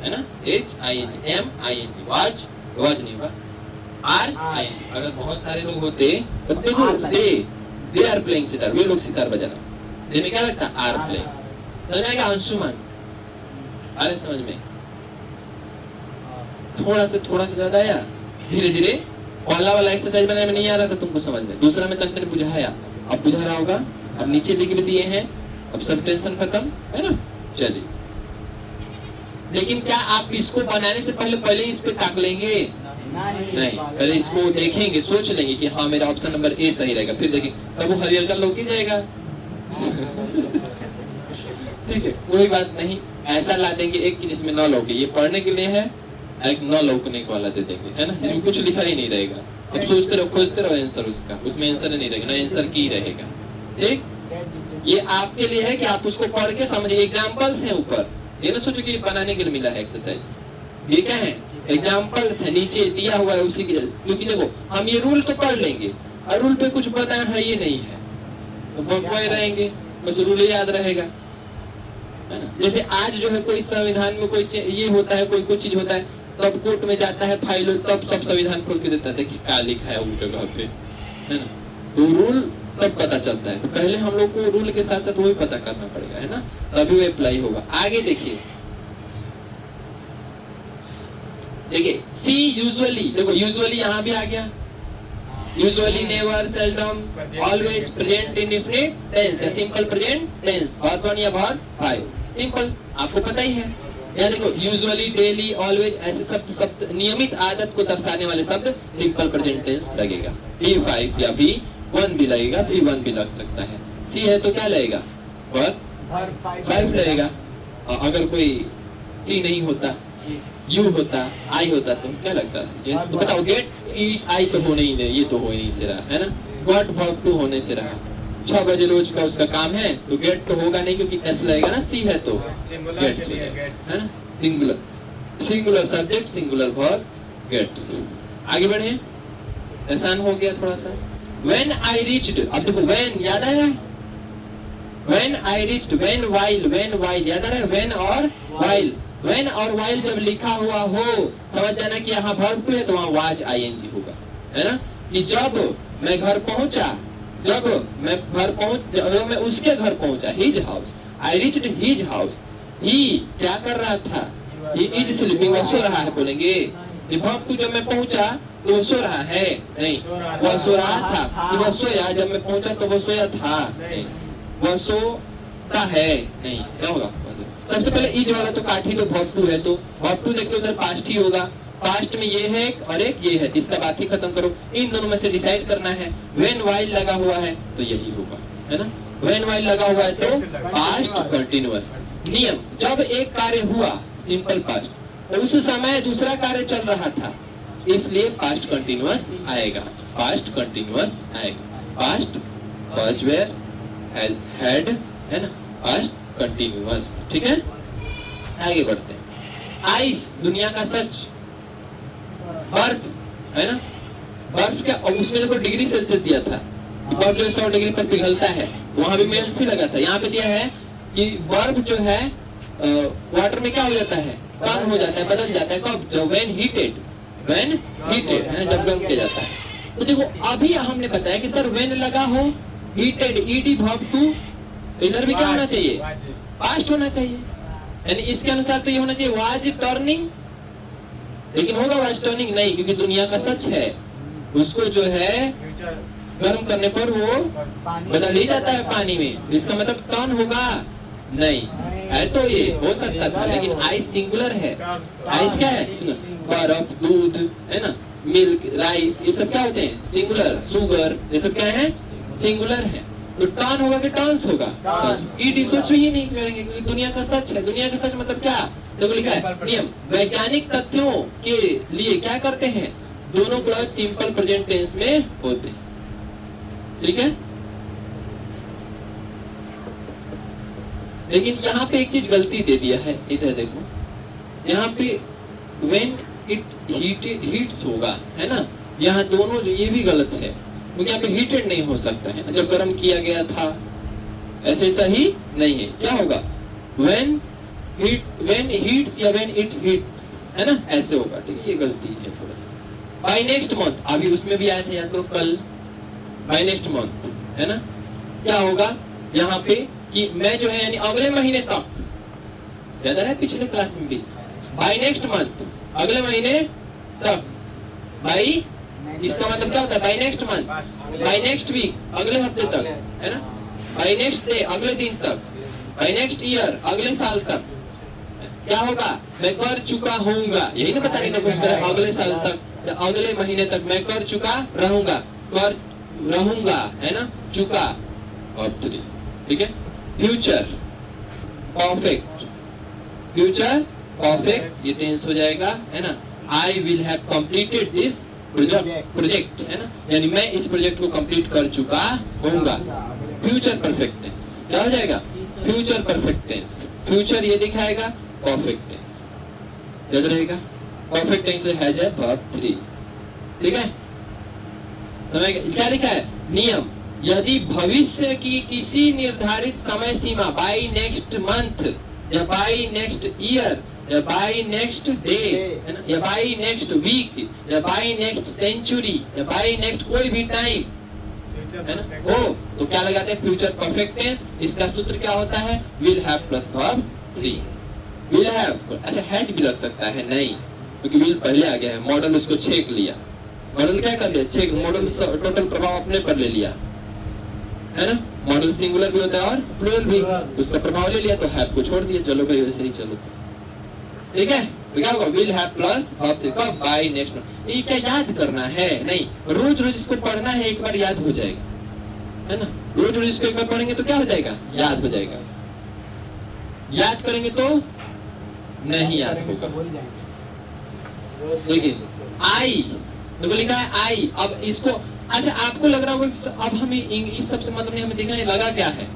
है ना, H ING, am ING, was नहीं होगा, आर आईएनजी। अगर बहुत सारे लोग होते तो देखो, दे आर प्लेइंग सितार, वे लोग सितार बजाना, दे में क्या लगता? Are playing. समझ में आएगा? अंशुमन, अरे समझ में थोड़ा से ज्यादा आया, धीरे धीरे पहला वाला एक्सरसाइज बनाने में नहीं आ रहा था तुमको समझ में, दूसरा में तंत्र बुझाया, अब बुझा रहा होगा, अब नीचे लिख भी दिए हैं, अब सब टेंशन खत्म है ना। चलिए, लेकिन क्या आप इसको बनाने से पहले इस पे ताक लेंगे? नहीं, पहले इसको देखेंगे, सोच लेंगे कि हाँ मेरा ऑप्शन नंबर ए सही रहेगा, फिर देखेंगे तब वो हरियर का लौकी जाएगा। ठीक है, कोई बात नहीं, ऐसा ला देंगे एक कि जिसमें 9 लौके, ये पढ़ने के लिए है, एक 9 लौकने वाला दे देंगे, है ना, जिसमें कुछ लिखा ही नहीं रहेगा, सब सोचते रहो, खोजते रहो आंसर उसका, उसमें आंसर नहीं रहेगा, ना आंसर की रहेगा। ठीक, ये आपके लिए है कि आप उसको पढ़ के समझिए, एग्जाम्पल्स है ऊपर, ये ना सोचो कि बनाने के लिए मिला है एक्सरसाइज, ये क्या है, एग्जाम्पल्स है, नीचे दिया हुआ है उसी के, क्योंकि देखो हम ये रूल तो पढ़ लेंगे और रूल पे कुछ बताया है ये नहीं है तो बकवाए रहेंगे, बस रूल याद रहेगा, है ना। जैसे आज जो है कोई संविधान में कोई ये होता है, कोई चीज होता है, तब कोर्ट में जाता है फाइल, तब सब संविधान खोल के देता है, देखिए क्या लिखा है उस जगह पे, है ना, तो रूल तब पता चलता है, तो पहले हम लोग को रूल के साथ साथ वही पता करना पड़ेगा, है ना, तभी वो अप्लाई होगा। आगे देखिए, देखिए सी यूजुअली, देखो यूजुअली यहाँ भी आ गया, usually, never, seldom, always, present indefinite tense या सिंपल प्रेजेंट टेंस, वर्ब 1 या वर्ब 5, सिंपल आपको पता ही है। यहाँ देखो यूजुअली, डेली, ऑलवेज, ऐसे शब्द नियमित आदत को दर्शाने वाले शब्द सिंपल प्रेजेंट टेंस लगेगा, P5 या V1 भी लगेगा, V1 भी लग सकता है। सी है तो क्या लगेगा, वर्ब 5 लगेगा, और अगर कोई सी नहीं होता, यू होता, आई होता तो क्या लगता है, ये तो बताओ, गेट, ईट, आई तो हो नहीं, ये तो हो ही नहीं से रहा, है ना, गॉट वर्ब 2 होने से रहा, 6 बजे रोज का उसका काम है तो गेट तो होगा नहीं, क्योंकि एस लगेगा ना, सी है तो गेट्स है ना, singular, singular subject, singular verb, gets. आगे बढ़े, आसान हो गया थोड़ा सा। When I reached, अब देखो when याद आया, when I reached, when while याद आ रहा है, when और while, when और while जब लिखा हुआ हो समझ जाना कि यहाँ वर्ब है तो वहाँ was ing होगा, है ना, कि जब मैं घर पहुंचा, जब मैं उसके घर पहुंचा, his house, I reached his house, he क्या कर रहा था, he is sleeping, वो सो रहा है, बोलेंगे वर्ब 2 जब मैं पहुंचा तो वो सो रहा है, नहीं, वो सो रहा था, कि वो सोया, जब मैं पहुंचा तो वो सोया था, नहीं, वो सोता है, नहीं, क्या होगा, सबसे पहले इज वाला तो काट ही तो वर्ब 2 है, तो वर्ब 2 देखते उधर पास्ट ही होगा, पास्ट में ये है और एक ये है, इसका बात ही खत्म करो, इन दोनों में से डिसाइड करना है। व्हेन वाइल लगा हुआ है तो यही होगा, है ना, व्हेन वाइल लगा हुआ है तो पास्ट कंटिन्यूअस। नियम, जब एक कार्य हुआ सिंपल पास्ट, तो उस समय दूसरा कार्य चल रहा था, इसलिए पास्ट कंटिन्यूअस आएगा, पास्ट कंटिन्यूअस आएगा, पास्ट वाज, वेयर, हैड, है ना, पास्ट कंटिन्यूअस। ठीक है, आगे बढ़ते हैं। आइस, दुनिया का सच, बर्फ, है ना, बर्फ क्या, और उसमें देखो डिग्री सेल्सियस दिया था, बर्फ जो 100 डिग्री पर पिघलता है, तो वहां भी मेल्स ही लगा था, यहाँ पे दिया है कि बर्फ जो है वाटर में क्या हो जाता है, टर्न हो जाता है, बदल जाता है, कब, जब व्हेन हीटेड, है ना, जब गर्म किया जाता है। तो देखो अभी हमने बताया कि सर व्हेन लगा हो, हीटेड, ईडी वर्ब 2, इधर भी क्या होना चाहिए, पास्ट होना चाहिए, यानी इसके अनुसार तो ये होना चाहिए वाज टर्निंग, लेकिन होगा वाज टर्निंग नहीं, क्योंकि दुनिया का सच है, उसको जो है गर्म करने पर वो बदल ही जाता है पानी में, इसका मतलब टर्न होगा नहीं, है तो ये हो सकता था, लेकिन आइस सिंगुलर है, आइस क्या है, बर्फ, दूध, है ना, मिल्क, राइस, ये सब क्या होते हैं, सिंगुलर, शुगर, ये सब क्या है, सिंगुलर है, तो टर्न होगा कि टर्न्स होगा, ईडी सोचो ही नहीं करेंगे, क्योंकि दुनिया का सच है, दुनिया का सच मतलब क्या, देखो लिखा है नियम, वैज्ञानिक तथ्यों के लिए क्या करते हैं, दोनों क्लॉज सिंपल प्रेजेंट टेंस में होते हैं। ठीक है, लेकिन यहाँ पे एक चीज गलती दे दिया है, इधर देखो, यहाँ पे when it heats होगा, है ना, यहाँ दोनों जो, ये भी गलत है, क्योंकि यहाँ पे heated नहीं हो सकता है, जब गर्म किया गया था, ऐसे सही नहीं है, क्या होगा, when heats या when it heats, है ना, ऐसे होगा, ठीक है, ये गलती है थोड़ा सा। by next month, अभी उसमें भी आया था याद करो कल, by next month, है ना, क्या होगा यहाँ पे कि मैं जो है यानी अगले महीने तक, याद आ रहा है पिछले क्लास में भी, बाय नेक्स्ट मंथ, अगले महीने तक, बाई, इसका मतलब क्या होता है? By next month, by next week, अगले हफ्ते तक, है ना? बाई नेक्स्ट डे, अगले दिन तक, बाई नेक्स्ट ईयर, अगले साल तक। क्या होगा? मैं कर चुका होऊंगा, यही ना बताने का कोशिश करें। अगले साल तक, अगले महीने तक मैं कर चुका रहूंगा, कर रहूंगा, है ना? चुका, अब 3, ठीक है? फ्यूचर परफेक्ट, फ्यूचर परफेक्ट, ये टेंस हो जाएगा, है ना? I will have completed this project, है ना? यानी मैं इस प्रोजेक्ट को कंप्लीट कर चुका होऊंगा। फ्यूचर परफेक्ट टेंस क्या हो जाएगा? Future perfect tense. फ्यूचर ये दिखाएगा, परफेक्ट टेंस याद रहेगा। Perfect tense has a verb 3, ठीक है? समझ गए? क्या लिखा है? नियम, यदि भविष्य की किसी निर्धारित समय सीमा, बाई नेक्स्ट मंथ या बाई नेक्स्ट ईयर या बाई नेक्स्ट डे, है ना? या बाई नेक्स्ट वीक या बाई नेक्स्ट सेंचुरी या बाई नेक्स्ट कोई भी टाइम, है ना? हो तो क्या लगाते हैं? Future perfect tense. इसका सूत्र क्या होता है? Will have plus verb 3। Will have, अच्छा हैज भी लग सकता है, नहीं, क्योंकि विल पहले आ गया है, मॉडल उसको छेक लिया। मॉडल क्या कर लिया? छेक, मॉडल टोटल प्रभाव अपने पर ले लिया, है ना? मॉडल सिंगुलर भी होता है और प्लूरल भी, उसका प्रभाव ले लिया तो हैव को छोड़ दिया। चलो भाई वैसे ही चलो, ठीक है? तो क्या होगा? विल हैव प्लस वर्ब 3 कब? By next month. ये क्या याद करना है? नहीं, रोज रोज इसको पढ़ना है, एक बार याद हो जाएगा, है ना? रोज रोज इसको एक बार पढ़ेंगे तो क्या हो जाएगा? याद हो जाएगा। याद करेंगे तो नहीं याद होगा। देखिए आई, देखो लिखा है आई। अब इसको, अच्छा आपको लग रहा होगा अब हमें इस सबसे मतलब नहीं, हमें देखना है लगा क्या है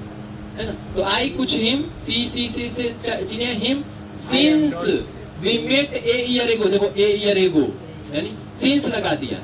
ना? तो आई कुछ हिम, सी से चीजें him, since we met a year ago, देखो ए ईयर एगो, यानी सिंस लगा दिया,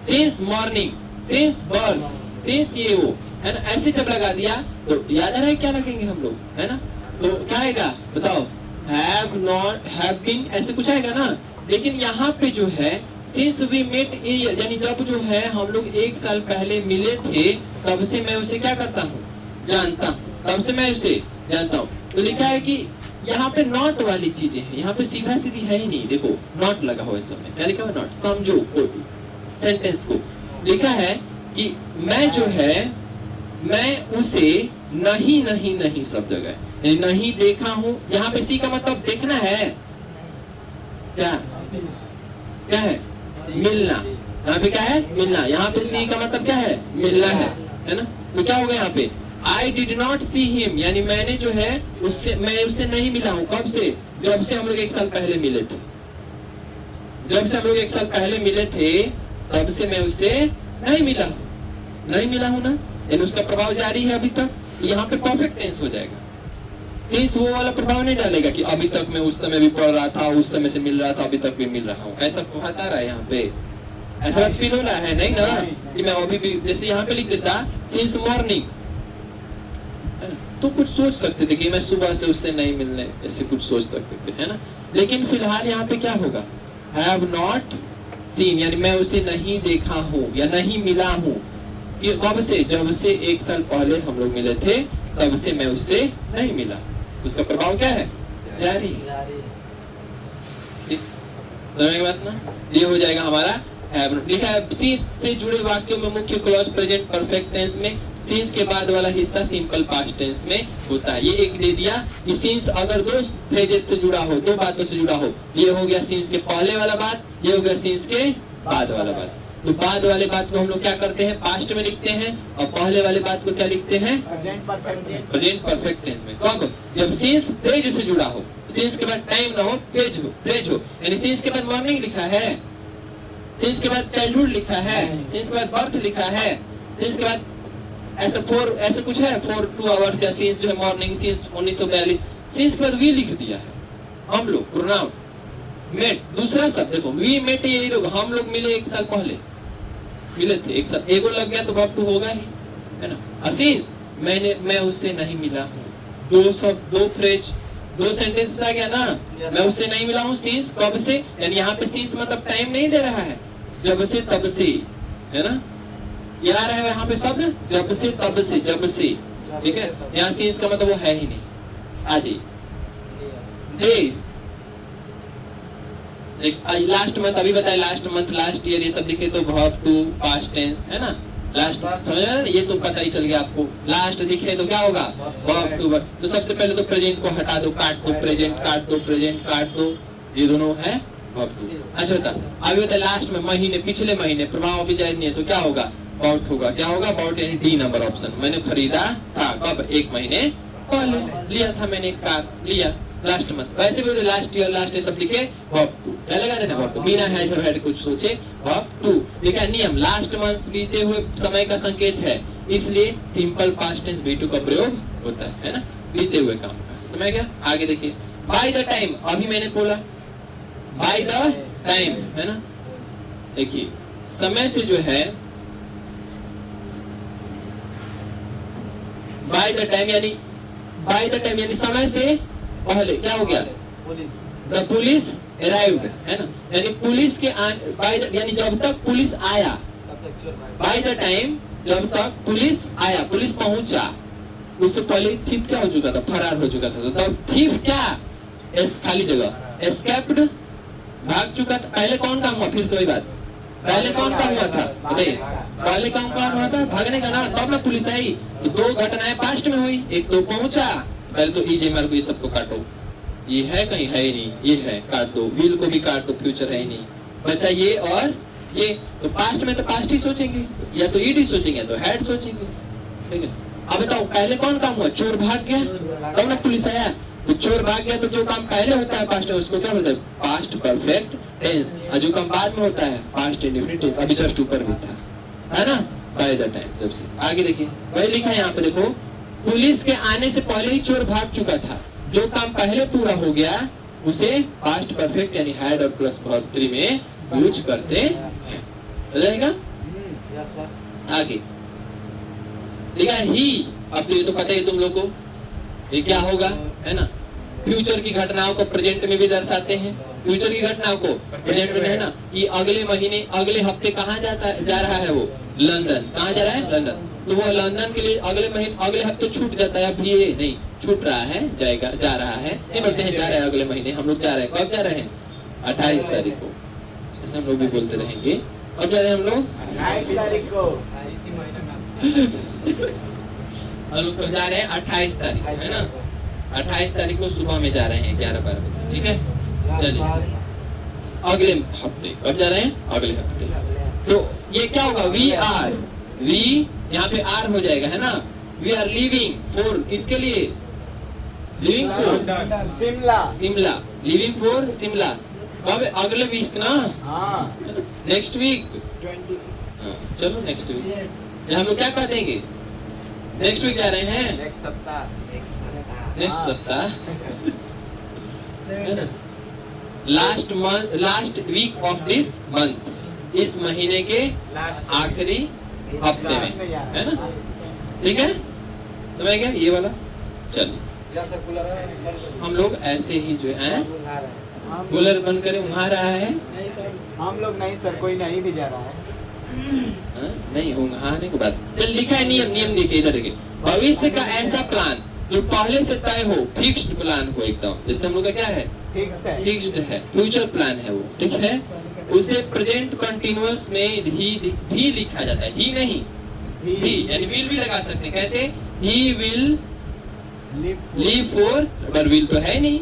since morning, since birth, since ये वो, है ना? ऐसे जब लगा दिया तो याद आ रहा है क्या लगेंगे हम लोग, है ना? तो क्या आएगा बताओ? हैव नॉट, हैव बीन, ऐसे कुछ आएगा ना? लेकिन यहाँ पे जो है since we met a year, यानी जब जो है हम लोग 1 साल पहले मिले थे, तब से मैं उसे क्या करता हूँ? जानता हूँ, तब से मैं उसे जानता हूँ। तो लिखा है कि यहाँ पे नॉट वाली चीजें हैं, यहाँ पे सीधा सीधी है ही नहीं। देखो नॉट लगा हुआ है सब, क्या लिखा हुआ? नॉट। समझो सेंटेंस को, लिखा है कि मैं जो है, मैं उसे नहीं नहीं नहीं सब जगह नहीं देखा हूँ। यहाँ पे सी का मतलब देखना है, क्या क्या है? मिलना। यहाँ पे क्या है? मिलना। यहाँ पे सी का मतलब क्या है? मिलना है ना? तो क्या होगा यहाँ पे? I did not see him, यानी मैंने जो है उससे, मैं उससे नहीं मिला हूँ। कब से? जब से हम लोग 1 साल पहले मिले थे। जब से हम लोग 1 साल पहले मिले थे तब से मैं उससे नहीं मिला हूँ, नहीं मिला हूँ ना, यानी उसका प्रभाव जारी है अभी तक। यहाँ पे परफेक्ट टेंस हो जाएगा। सिंस वो वाला प्रभाव नहीं डालेगा कि अभी तक मैं उस समय भी पढ़ रहा था, उस समय से मिल रहा था, अभी तक भी मिल रहा हूँ, ऐसा बता रहा है यहाँ पे। ऐसा बात फील हो रहा है? नहीं ना, कि मैं अभी भी, जैसे यहाँ पे लिख देता सिंस मॉर्निंग, तो कुछ सोच सकते थे कि मैं सुबह से उससे नहीं मिलने, ऐसे कुछ सोच सकते थे, है ना? लेकिन फिलहाल यहाँ पे क्या होगा? हैव नॉट सीन, यानी मैं उसे नहीं देखा हूँ या नहीं मिला हूँ। ये कब से? जब से 1 साल पहले हम लोग मिले थे, तब से मैं उससे नहीं मिला। उसका प्रभाव क्या है? जारी। समझ गए बात ना? ये हो जाएगा हमारा हैव। लिखा है सिंस से जुड़े वाक्यों में मुख्य क्लॉज प्रेजेंट परफेक्ट टेंस में, सिंस के बाद वाला हिस्सा सिंपल पास्ट टेंस में होता है। ये एक दे दिया कि सिंस अगर 2 फ्रेजेस से जुड़ा हो, 2 बातों से जुड़ा हो, ये हो गया सिंस के पहले वाला बात, ये हो गया सिंस के बाद वाला बात। तो बाद वाले बात को हम लोग क्या करते हैं? पास्ट में लिखते हैं, और पहले वाले बात को क्या लिखते हैं? प्रेजेंट परफेक्ट टेंस में। कब? जब सिंस फ्रेज से जुड़ा हो, सिंस के बाद टाइम ना हो, फ्रेज हो, यानी सिंस के बाद मॉर्निंग लिखा है, सिंस के बाद चाइल्डहुड लिखा है, सिंस के बाद बर्थ लिखा है, सिंस के बाद ऐसा कुछ है 4 2 आवर्स, या सिंस जो है मॉर्निंग, सिंस 1942, सिंस के बाद वी लिख दिया है हम लोग। प्रोनाउन मेट, दूसरा शब्द देखो, वी मेट, ये लोग हम लोग मिले 1 साल पहले मिले थे, 1 साल, एगो लग गया तो वर्ब 2 होगा ही, है ना? सिंस मैं उससे नहीं मिला हूँ, 2 शब्द, 2 फ्रेज, 2 सेंटेंस आ गया ना। मैं उससे नहीं मिला हूँ, सिंस कब से, यानी यहाँ पे सिंस मतलब टाइम नहीं दे रहा है, जब से तब से, है ना? ये आ रहा है यहाँ पे शब्द जब से तब से, जब से, ठीक है? यहाँ सिंस का मतलब वो है ही नहीं। आ जाइए, दे लास्ट मंथ अभी बताए, लास्ट मंथ, लास्ट ईयर, ये सब दिखे तो वर्ब टू पास्ट टेंस है ना। लास्ट समझ रहे हैं, ये तो पता ही चल गया आपको। लास्ट दिखे तो क्या होगा, वर्ब टू वर्ब। तो सबसे पहले तो प्रेजेंट को हटा दो, काट दो, प्रेजेंट काट दो, प्रेजेंट काट दो, ये दोनों है वर्ब टू। अच्छा बता, अभी बता लास्ट में महीने, पिछले महीने, प्रभाव अभी जारी नहीं है तो क्या होगा, अबाउट होगा। क्या होगा, अबाउट यानी डी नंबर ऑप्शन। मैंने खरीदा था कब, 1 महीने पहले लिया था मैंने एक कार, लिया लास्ट मंथ। वैसे भी लास्ट ईयर, लास्ट ये सब लिखे वर्ब टू, क्या लगा देना वर्ब टू, बिना हैज और हैड कुछ सोचे वर्ब टू। लिखा नियम, लास्ट मंथ बीते हुए समय का संकेत है, इसलिए simple past tense V two का प्रयोग होता है ना, बीते हुए काम का। समझ गया। आगे देखिए, बाय द टाइम, अभी मैंने बोला बाय द टाइम है ना। देखिए समय से जो है, बाय द टाइम यानी, बाय द टाइम यानी समय से पहले क्या हो गया, द पुलिस अराइव्ड है ना, यानी पुलिस के यानी जब तक पुलिस आया, बाय द टाइम जब तक पुलिस आया, पुलिस पहुंचा, उससे पहले थीफ क्या हो चुका था, फरार हो चुका था। तो थीफ क्या, खाली जगह, एस्केप्ड, भाग चुका था। पहले कौन काम हुआ, फिर से वही बात, पहले कौन काम हुआ था, पहले काम कौन हुआ था, भागने का ना, तब ना पुलिस आई। तो 2 घटनाएं पास्ट में हुई, एक तो पहुंचा, पहले तो ईजे मार को, ये सबको काटो, ये है कहीं, है ही नहीं, ये है काट दो, विल को भी काट दो, फ्यूचर है ही नहीं, बचा ये और ये। तो पास्ट में तो पास्ट ही सोचेंगे, या तो ईड ही सोचेंगे, तो हैड सोचेंगे, ठीक है। अब बताओ पहले कौन काम हुआ, चोर भाग गया, तब ना पुलिस आया। तो चोर भाग गया, तो जो काम पहले होता है पास्ट में, उसको क्या बोलते हैं, पास्ट परफेक्ट टेंस। और जो काम बाद में होता है, पास्ट इंडेफिनिट टेंस। अभी जस्ट ऊपर भी था, है ना, बाय द टाइम जब से। आगे देखिए, वही लिखा है यहाँ पे, देखो पुलिस के आने से पहले ही चोर भाग चुका था, जो काम पहले पूरा हो गया उसे पास्ट परफेक्ट यानी हैड और प्लस वर्ब 3 में यूज करते हैं, हो जाएगा। आगे लिखा ही, अब तो ये तो पता ही तुम लोग को, ये क्या होगा, है ना, फ्यूचर की घटनाओं को प्रेजेंट में भी दर्शाते हैं। फ्यूचर की घटनाओं को प्रेजेंट में, है ना, कि अगले महीने, अगले हफ्ते कहाँ जा रहा है वो, लंदन। कहाँ जा रहा है, लंदन। तो वो लंदन के लिए अगले महीने, अगले हफ्ते छूट जाता है, अभी ये नहीं छूट रहा है, जाएगा, जा रहा है, नहीं बोलते हैं जा रहा है अगले महीने, हम लोग जा रहे हैं। कब जा रहे हैं, 28 तारीख को, ऐसे हम लोग भी बोलते रहेंगे। कब जा रहे हैं हम लोग,
28 तारीख को,
हम लोग जा रहे हैं 28 तारीख, है ना, 28 तारीख को सुबह में जा रहे हैं 11-12 बजे, ठीक है। चलिए अगले हफ्ते, कब जा रहे हैं, अगले हफ्ते। तो ये क्या होगा, वी आर, वी यहाँ पे आर हो जाएगा, है ना। वी आर लिविंग फॉर, किसके लिए, living for
Shimla,
Shimla, living for Shimla. कब, अगले वीक ना, नेक्स्ट वीक,
20,
चलो नेक्स्ट वीक। हम लोग क्या कह देंगे, नेक्स्ट वीक जा रहे हैं,
नेक्स्ट सप्ताह,
नेक्स्ट सप्ताह, last month, last week of this month, इस महीने के आखिरी हफ्ते में, है ना, ठीक है। समझ गया ये वाला। चलिए हम लोग ऐसे ही जो है, कूलर बंद करे, उंघा रहा है,
हम लोग नहीं सर, कोई नहीं भी जा रहा है,
नहीं उंघाने की बात। चल लिखा है नियम, नियम देखिए इधर देखिए, भविष्य का ऐसा प्लान जो पहले से तय हो, फिक्स्ड प्लान हो एकदम, जैसे हम लोग का क्या है, फिक्स्ड है, फ्यूचर प्लान है वो, ठीक है। उसे प्रेजेंट कंटिन्यूअस में ही भी लिखा जाता है, ही नहीं, ही यानी विल भी लगा सकते हैं। कैसे, ही विल लिव फॉर, पर विल तो है नहीं।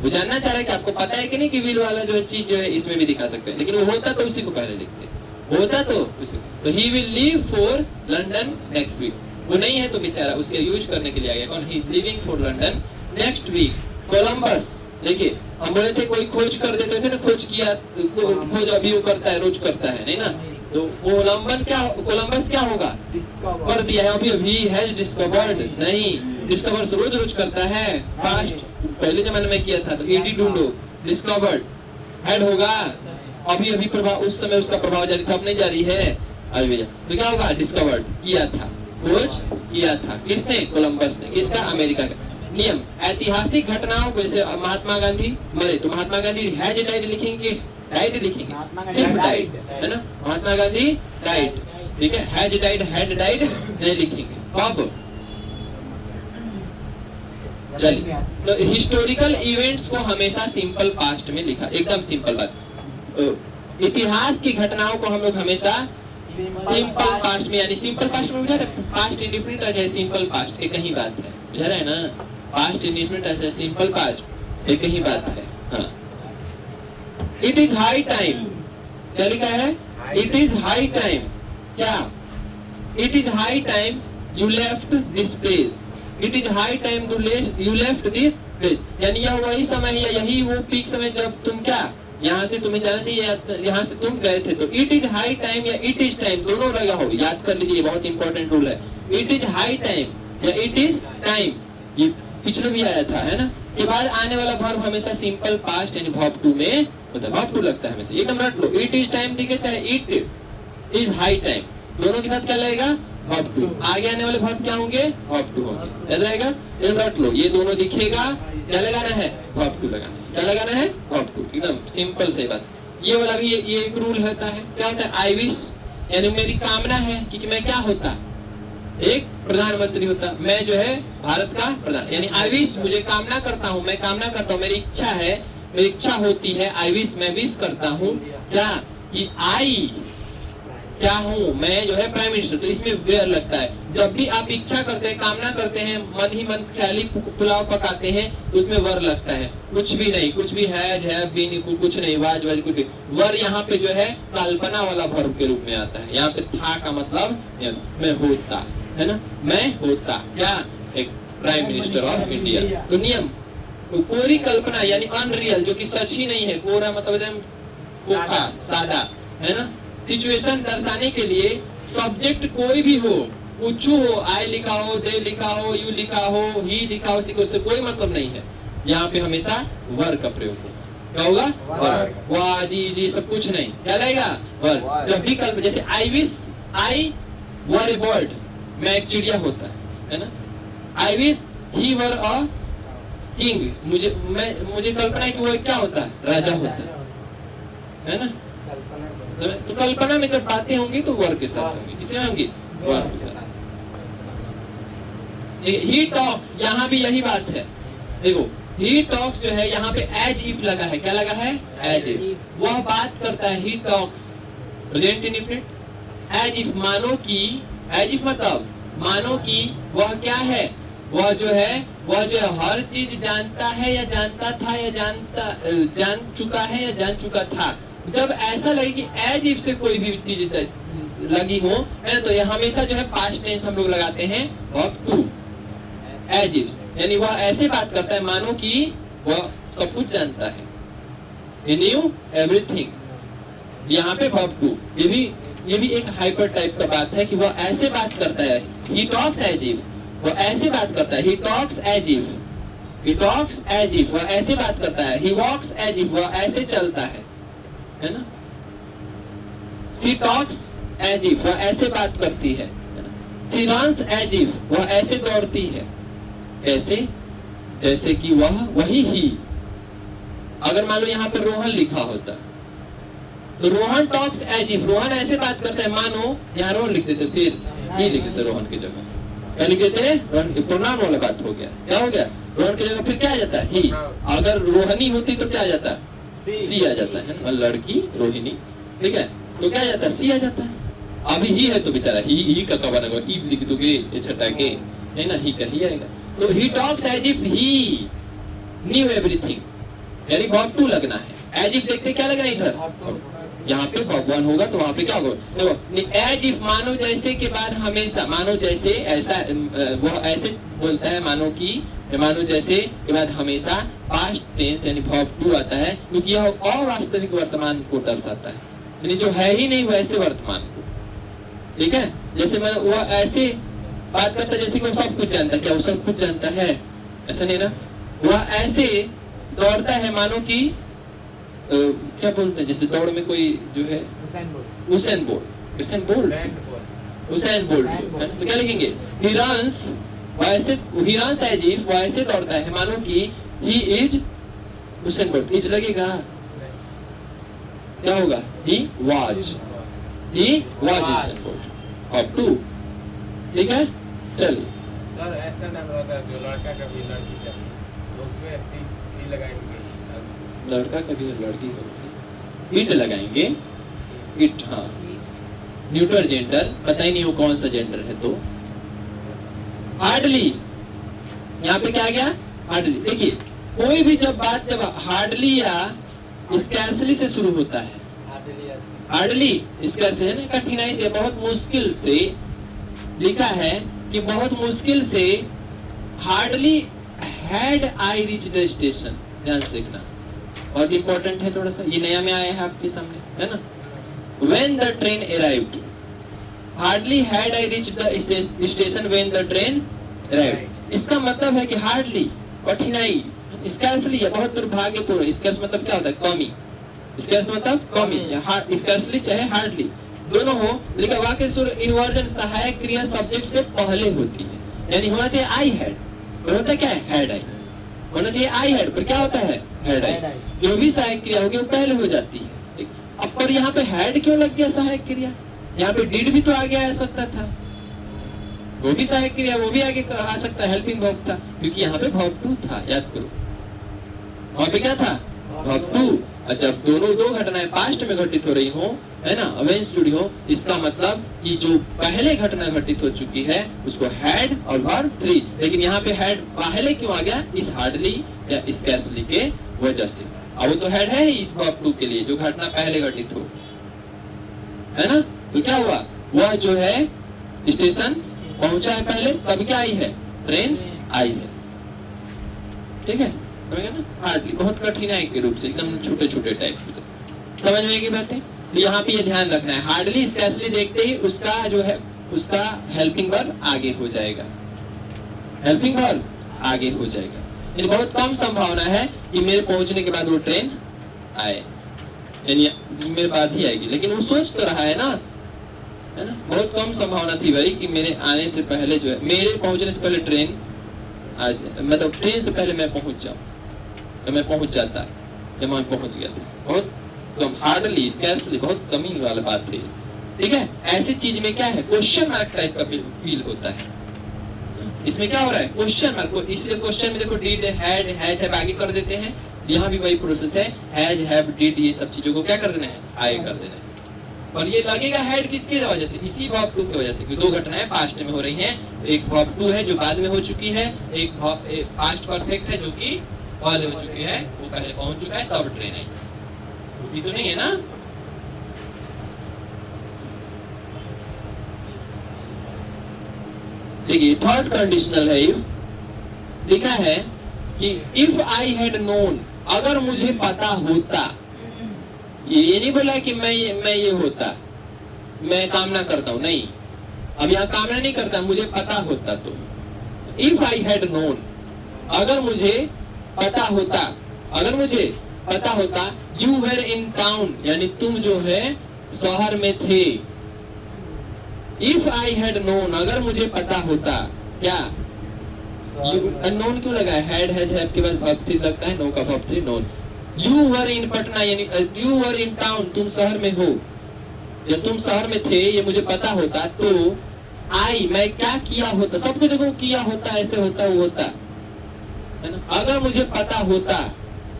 वो जानना चाह रहा है कि आपको पता है कि नहीं कि विल वाला जो चीज जो है इसमें भी दिखा सकते हैं, लेकिन वो होता तो उसी को पहले लिखते, होता तो उसी। तो he will live for London next week, वो नहीं है तो बेचारा उसके यूज करने के लिए आ गया। कौन, he is living for London next week. Columbus, देखिए हम बोले थे कोई खोज कर देते थे ना, खोज किया, खोज अभी वो करता है, रोज करता है, नहीं ना। तो कोलंबस क्या होगा, कर दिया है, अभी अभी है डिस्कवर्ड नहीं, डिस्कवर रोज रोज करता है, पास्ट पहले जमाने में किया था, तो ईडी ढूंढो, डिस्कवर्ड, हेड होगा, अभी अभी प्रभाव, उस समय उसका प्रभाव जारी था, अब नहीं जारी है, अभी तो क्या होगा, डिस्कवर्ड किया था, खोज किया था, किसने, कोलंबस ने, किसका, अमेरिका का। नियम, ऐतिहासिक घटनाओं को, जैसे महात्मा गांधी मरे तो महात्मा गांधी हैज डाइड लिखेंगे, डाइड लिखेंगे, सिर्फ डाइड, है ना, महात्मा गांधी डाइड, ठीक है, हैज डाइड, हैड डाइड नहीं लिखेंगे। कब, चलिए तो हिस्टोरिकल इवेंट्स को हमेशा सिंपल पास्ट में लिखा, एकदम सिंपल बात। इतिहास की घटनाओं को हम लोग हमेशा सिंपल पास्ट में, यानी सिंपल पास्ट में बुझा रहे, पास्ट इंडिफिनिट है सिंपल पास्ट, एक ही बात है, बुझा रहे हैं ना, पास्ट इंडिफिनिट है सिंपल पास्ट, एक ही बात है। हाँ, इट इज हाई टाइम, क्या लिखा है? इट इज हाई टाइम, क्या? It is high time you left this place, it is high time you left this place, यानी यह वही समय है, यही वो पीक समय जब तुम क्या यहाँ से तुम्हें जाना चाहिए, यहाँ से तुम गए थे। तो इट इज हाई टाइम या इट इज टाइम दोनों लगा हो, याद कर लीजिए, बहुत इंपॉर्टेंट रूल है। इट इज हाई टाइम या इट इज टाइम, ये पिछले भी आया था, है ना, के बाद आने वाला वर्ब हमेशा सिंपल पास्ट यानी वर्ब टू में होता है, वर्ब टू लगता है हमेशा, एकदम रट लो। इट इज टाइम दिखे चाहे इट इज हाई टाइम, दोनों के साथ क्या लगेगा? Verb two. आगे आने वाले वर्ब क्या होंगे? वर्ब टू होंगे, याद रहेगा, एकदम रट लो, ये दोनों दिखेगा, क्या लगाना है? वर्ब टू लगाना है, क्या लगाना है? वर्ब टू, एकदम सिंपल से बात। ये वाला भी ये एक रूल होता है, क्या होता है? आई विश, यानी मेरी कामना है कि मैं क्या होता, एक प्रधानमंत्री होता, मैं जो है भारत का प्रधान, यानी आई विश, मुझे कामना करता हूँ, मैं कामना करता हूँ, मेरी इच्छा है, मेरी इच्छा होती है, आई विश, मैं विश करता हूँ क्या कि आई क्या हूँ, मैं जो है प्राइम मिनिस्टर। तो इसमें वेयर लगता है, जब भी आप इच्छा करते हैं, कामना करते हैं, मन ही मन ख्याली पुलाव पकाते हैं, तो उसमें वर लगता है, कुछ भी नहीं, कुछ भी है भी कुछ नहीं, वाज वाज कुछ नहीं। वर यहाँ पे जो है कल्पना वाला वर्ब के रूप में आता है, यहाँ पे था का मतलब मैं होता, है ना, मैं होता क्या, एक प्राइम मिनिस्टर ऑफ इंडिया। तो नियम, तो कोरी कल्पना यानी अनरियल, जो कि सच ही नहीं है, कोरा मतलब एकदम खोखा सादा, है ना। सिचुएशन दर्शाने के लिए सब्जेक्ट कोई भी हो, कुछ हो, आई लिखा हो, दे लिखा हो, यू लिखा हो, ही लिखा हो, से कोई मतलब नहीं है, यहाँ पे हमेशा वर का प्रयोग होगा। क्या होगा? वर। वाह जी जी सब कुछ नहीं, क्या लगेगा? वर। जब भी कल्प, जैसे I wish I were A bird, मैं एक चिड़िया होता, है ना। I wish he were a king, मुझे कल्पना है कि वो क्या होता है? राजा होता है ना। तो कल्पना में जब बातें होंगी तो वर्ड के साथ होंगी, किसमें होंगी? वर्ड के साथ। ही टॉक्स, यहाँ भी यही बात है, देखो ही टॉक्स जो है यहाँ पे एज इफ लगा है, क्या लगा है? एज इफ, वह बात करता है, he talks, present indefinite, as if, मानो कि, एज इफ मतलब मानो कि वह क्या है, वह जो है हर चीज जानता है या जानता था या जान चुका है या जान चुका था। जब ऐसा लगे कि एज इफ से कोई भी चीज लगी हो, है तो ये हमेशा जो है पास्ट टेंस हम लोग लगाते हैं वर्ब टू, एज इफ, यानी वह ऐसे बात करता है मानो कि वह सब कुछ जानता है, he knew everything, यहाँ पे वर्ब टू। ये भी एक हाइपर टाइप का बात है कि वह ऐसे बात करता है, he talks as if, वह ऐसे बात करता है, he talks as if, he talks as if, वह ऐसे बात करता है, he walks as if, वह ऐसे चलता है ना। she talks as if, वह ऐसे बात करती है ना। she runs as if, वह ऐसे दौड़ती है, ऐसे जैसे कि वही ही। अगर मान लो यहाँ पे रोहन लिखा होता तो Rohan talks as if, Rohan ऐसे बात करता है मानो, यहाँ रोहन लिख देते, फिर ही लिख देते रोहन की जगह, क्या लिख देते? प्रोनाउन वाला बात हो गया, क्या हो गया? रोहन की जगह फिर क्या आ जाता है? ही। अगर रोहनी होती तो क्या आ जाता? सी आ जाता है ना, लड़की रोहिणी, ठीक है, तो क्या आ जाता है? सी आ जाता है। अभी ही है तो बेचारा ही का कवर लगा, ई लिख दोगे ये छटा के, है ना, ही का ही आएगा। तो he talks as if he knew everything, यानी वर्ब टू लगना है। एज इफ देखते क्या लगना इधर, यहाँ पे भगवान होगा तो वहाँ पे क्या होगा? देखो एज इफ, मानो जैसे के बाद हमेशा, मानो जैसे, ऐसा वो ऐसे बोलता है, मानो कि, मानो जैसे के बाद हमेशा पास्ट टेंस यानी वर्ब टू आता है, क्योंकि यह अवास्तविक वर्तमान को दर्शाता है, यानी जो है ही नहीं वैसे वर्तमान को, ठीक है। जैसे मैं वो ऐसे बात करता है जैसे कि वो सब कुछ जानता है, क्या वो सब कुछ जानता है? ऐसा नहीं ना। वह ऐसे दौड़ता है मानो कि क्या बोलते हैं, जैसे दौड़ में कोई जो है उसेन बोल्ट, तो क्या लिखेंगे? he runs, he runs as if, वो ऐसे दौड़ता है मानो कि he is Usain bolt, is लगेगा, क्या होगा? he was उसेन बोल्ट, अब टू, ठीक है। चलिए
सर, ऐसा ना होता जो लड़का का भी लड़की का, तो उसमें सी लगाएंगे,
लड़का कभी लड़की कभी, इट लगाएंगे, इट, हाँ न्यूट्रल जेंडर, पता ही नहीं वो कौन सा जेंडर है। तो हार्डली, यहाँ पे क्या आ गया, हार्डली। देखिए कोई भी जब बात जब हार्डली या स्कैर्सली से शुरू होता है, हार्डली स्कैर्स है ना, कठिनाई से, बहुत मुश्किल से, लिखा है कि बहुत मुश्किल से, hardly had I reach the station. ध्यान से देखना, बहुत इंपॉर्टेंट है थोड़ा सा, ये नया में आया है आपके सामने, है ना। When the train arrived, hardly had I reached the station when the train arrived। इसका मतलब है कि हार्डली कठिनाई, स्कैर्सली बहुत दुर्भाग्यपूर्ण। स्कैर्स मतलब क्या होता है, कमी, स्कैर्स मतलब कमी, या स्कैर्सली चाहे हार्डली दोनों हो, लेकिन वाक्य शुरू इन्वर्जन सहायक क्रिया सब्जेक्ट से पहले होती है, यानी होना चाहिए आई हैड, और होता क्या है, हैड आई, होना चाहिए आई हैड, पर क्या होता है, हैड आई। जो भी सहायक क्रिया होगी वो पहले हो जाती है। अब पर यहाँ पे हैड क्यों लग गया सहायक क्रिया, यहाँ पे डिड भी तो आगे आ सकता था, वो भी सहायक क्रिया, वो भी आगे आ सकता है, हेल्पिंग वर्ब था, क्योंकि यहाँ पे वर्ब टू था, याद करो वहाँ पे क्या था, वर्ब टू। जब दोनों दो घटनाएं पास्ट में घटित हो रही हो, है ना, अवेंस जुड़ी हो, इसका मतलब कि जो पहले घटना घटित हो चुकी है उसको हैड और वर्ब थ्री, लेकिन यहाँ पे हैड पहले क्यों आ गया, इस हार्डली या स्कैर्सली के वजह से। अब वो तो हेड है ही इस वर्ब टू के लिए, जो घटना पहले घटित हो, है ना। तो क्या हुआ, वह जो है स्टेशन पहुंचा है पहले, तब क्या आई है, ट्रेन आई है, ठीक है, समझ गए ना। हार्डली बहुत कठिनाई के रूप से, एकदम छोटे छोटे टाइप से, समझ में आएगी बातें। तो यहाँ पे ये ध्यान रखना है, हार्डली स्कैर्सली देखते ही उसका जो है, उसका हेल्पिंग वर्ब आगे हो जाएगा, हेल्पिंग वर्ब आगे हो जाएगा। यानी बहुत कम संभावना है कि मेरे पहुंचने के बाद वो ट्रेन आए, यानी मेरे बाद ही आएगी, लेकिन वो सोच तो रहा है ना, है ना। बहुत कम संभावना थी भाई कि मेरे आने से पहले जो है, मेरे पहुंचने से पहले ट्रेन आज, मतलब ट्रेन से पहले मैं पहुंच जाऊं, तो मैं पहुंच जाता, या मैं पहुंच गया था। बहुत कम, हार्डली स्कैर्सली बहुत कमी वाला बात है, ठीक है। ऐसी चीज में क्या है, क्वेश्चन मार्क टाइप का फील होता है। इसमें क्या हो रहा है, क्वेश्चन मार्क, इसलिए क्वेश्चन में देखो डिड, हैड, हैज, हैव आगे कर देते हैं, यहाँ भी वही प्रोसेस है, हैज, हैव, डिड, ये सब चीजों को क्या कर देना है, आगे कर देना है। और ये लगेगा हेड किसकी वजह से, इसी वर्ब टू की वजह से, क्योंकि दो घटनाएं पास्ट में हो रही हैं, एक वर्ब टू है जो बाद में हो चुकी है, एक पास्ट परफेक्ट है जो कि पहले हो चुकी है, वो पहले पहुंच चुका है, तब ट्रेन आई, छुट्टी तो नहीं है ना। देखिए थर्ड कंडीशनल है, इफ लिखा है कि इफ आई हैड नोन, अगर मुझे पता होता, ये नहीं बोला कि मैं ये होता, मैं कामना करता हूं, नहीं, अब यहाँ कामना नहीं करता, मुझे पता होता। तो इफ आई हैड नोन, अगर मुझे पता होता, अगर मुझे पता होता, यू वेर इन टाउन, यानी तुम जो है शहर में थे। इफ आई हैड नोन, अगर मुझे पता होता, क्या नोन क्यों लगा है, हैड, हैज, हैव के बाद वर्ब थ्री लगता है, नो का verb three, known. You were in Patna, यानी यू वर इन टाउन, तुम शहर में हो या तुम शहर में थे, ये मुझे पता होता, तो आई, मैं क्या किया होता, सबको देखो किया होता, ऐसे होता, वो होता, है ना। अगर मुझे पता होता,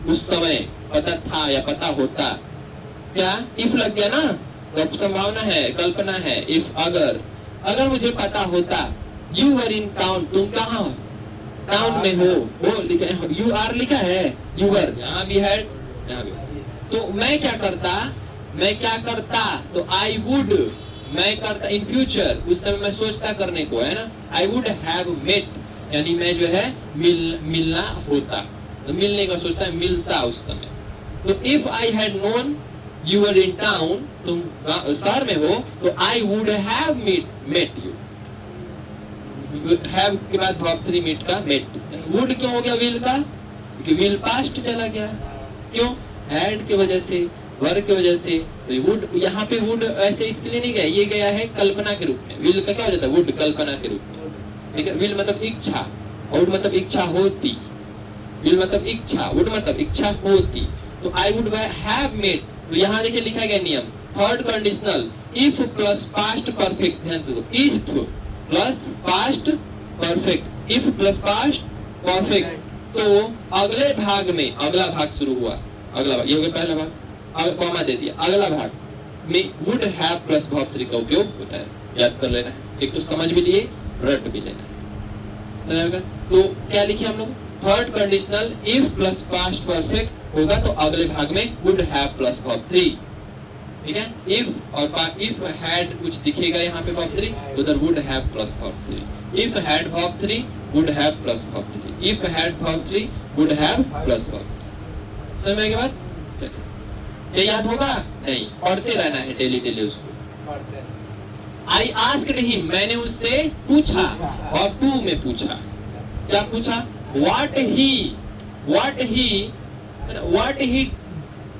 उस समय पता था या पता होता, क्या इफ लग गया ना, तो संभावना है, कल्पना है, इफ अगर मुझे पता होता, यू वर इन टाउन, तुम कहाँ टाउन में हो, वो लिखा है, यू आर लिखा है, यू वर, यहाँ भी है, यहाँ भी, तो मैं क्या करता, तो आई वुड, मैं करता, इन फ्यूचर, उस समय मैं सोचता करने को, है ना, आई वुड हैव मेट, यानी मैं जो है मिलना होता, तो मिलने का सोचता है, मिलता उस समय। तो if I had known you were in town, तुम शहर में हो, तो I would have met you, have के बाद वर्ब थ्री मीट का मेट, वुड क्यों हो गया विल का, क्योंकि विल पास्ट चला गया, क्यों, हैड की वजह से, वर की वजह से, तो वुड, यहाँ पे वुड ऐसे इसके लिए नहीं गया, ये गया है कल्पना के रूप में, विल का क्या हो जाता है, वुड कल्पना के रूप में, ठीक है। विल मतलब इच्छा, वुड मतलब इच्छा होती, विल मतलब इच्छा, वुड मतलब इच्छा होती, तो आई वुड हैव मेड, तो यहाँ देखिए लिखा गया नियम, third conditional, if plus past perfect, ध्यान से, if plus past perfect, if plus past perfect, तो अगले भाग में, अगला भाग शुरू हुआ, अगला भाग, ये हो गया पहला भाग, कॉमा दे दिया, अगला भाग में वुड हैव प्लस वर्ब 3 का उपयोग होता है, याद कर लेना है। एक तो समझ भी लिए, रट भी लेना है, समझ गए? तो क्या लिखे हम लोग, third conditional if plus past perfect होगा तो अगले भाग में वुड हैव प्लस वर्ब 3, ठीक है। इफ और इफ हैड कुछ दिखेगा यहाँ पे वर्ब 3, उधर would have plus verb 3। If had verb 3 would have plus verb 3, if had verb 3 would have plus verb 3। समझ में आई बात? ये याद होगा? नहीं, पढ़ते रहना है डेली डेली उसको। आई आस्क्ड हिम, मैंने उससे पूछा, और टू में पूछा, क्या पूछा? What he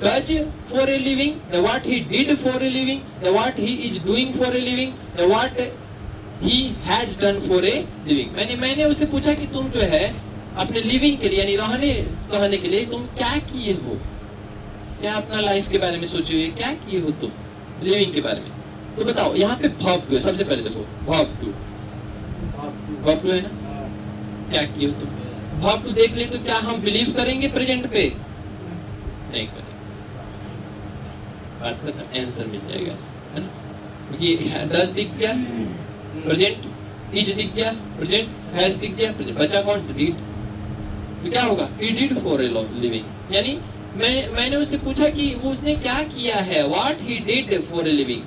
does for a living, what he did for a living, what he is doing for a living, what he has done for a living। मैंने उससे पूछा कि तुम जो है अपने लिविंग के लिए यानी रहने सहने के लिए तुम क्या किए हो, क्या अपना लाइफ के बारे में सोचे हुए क्या किए हो तुम लिविंग के बारे में, तो बताओ। यहाँ पे verb 2 है, सबसे पहले देखो verb 2 है ना, क्या किए हो तुम। verb 2 देख ले तो क्या हम बिलीव करेंगे प्रेजेंट पे? नहीं करेंगे, बात खत्म, आंसर मिल जाएगा, है ना। ये डज दिख गया प्रेजेंट, इज दिख गया प्रेजेंट, हैज दिख गया प्रेजेंट, बचा कौन? डिड। तो क्या होगा? He did for a living, यानी मैंने उससे पूछा कि वो उसने क्या किया है, what he did for a living.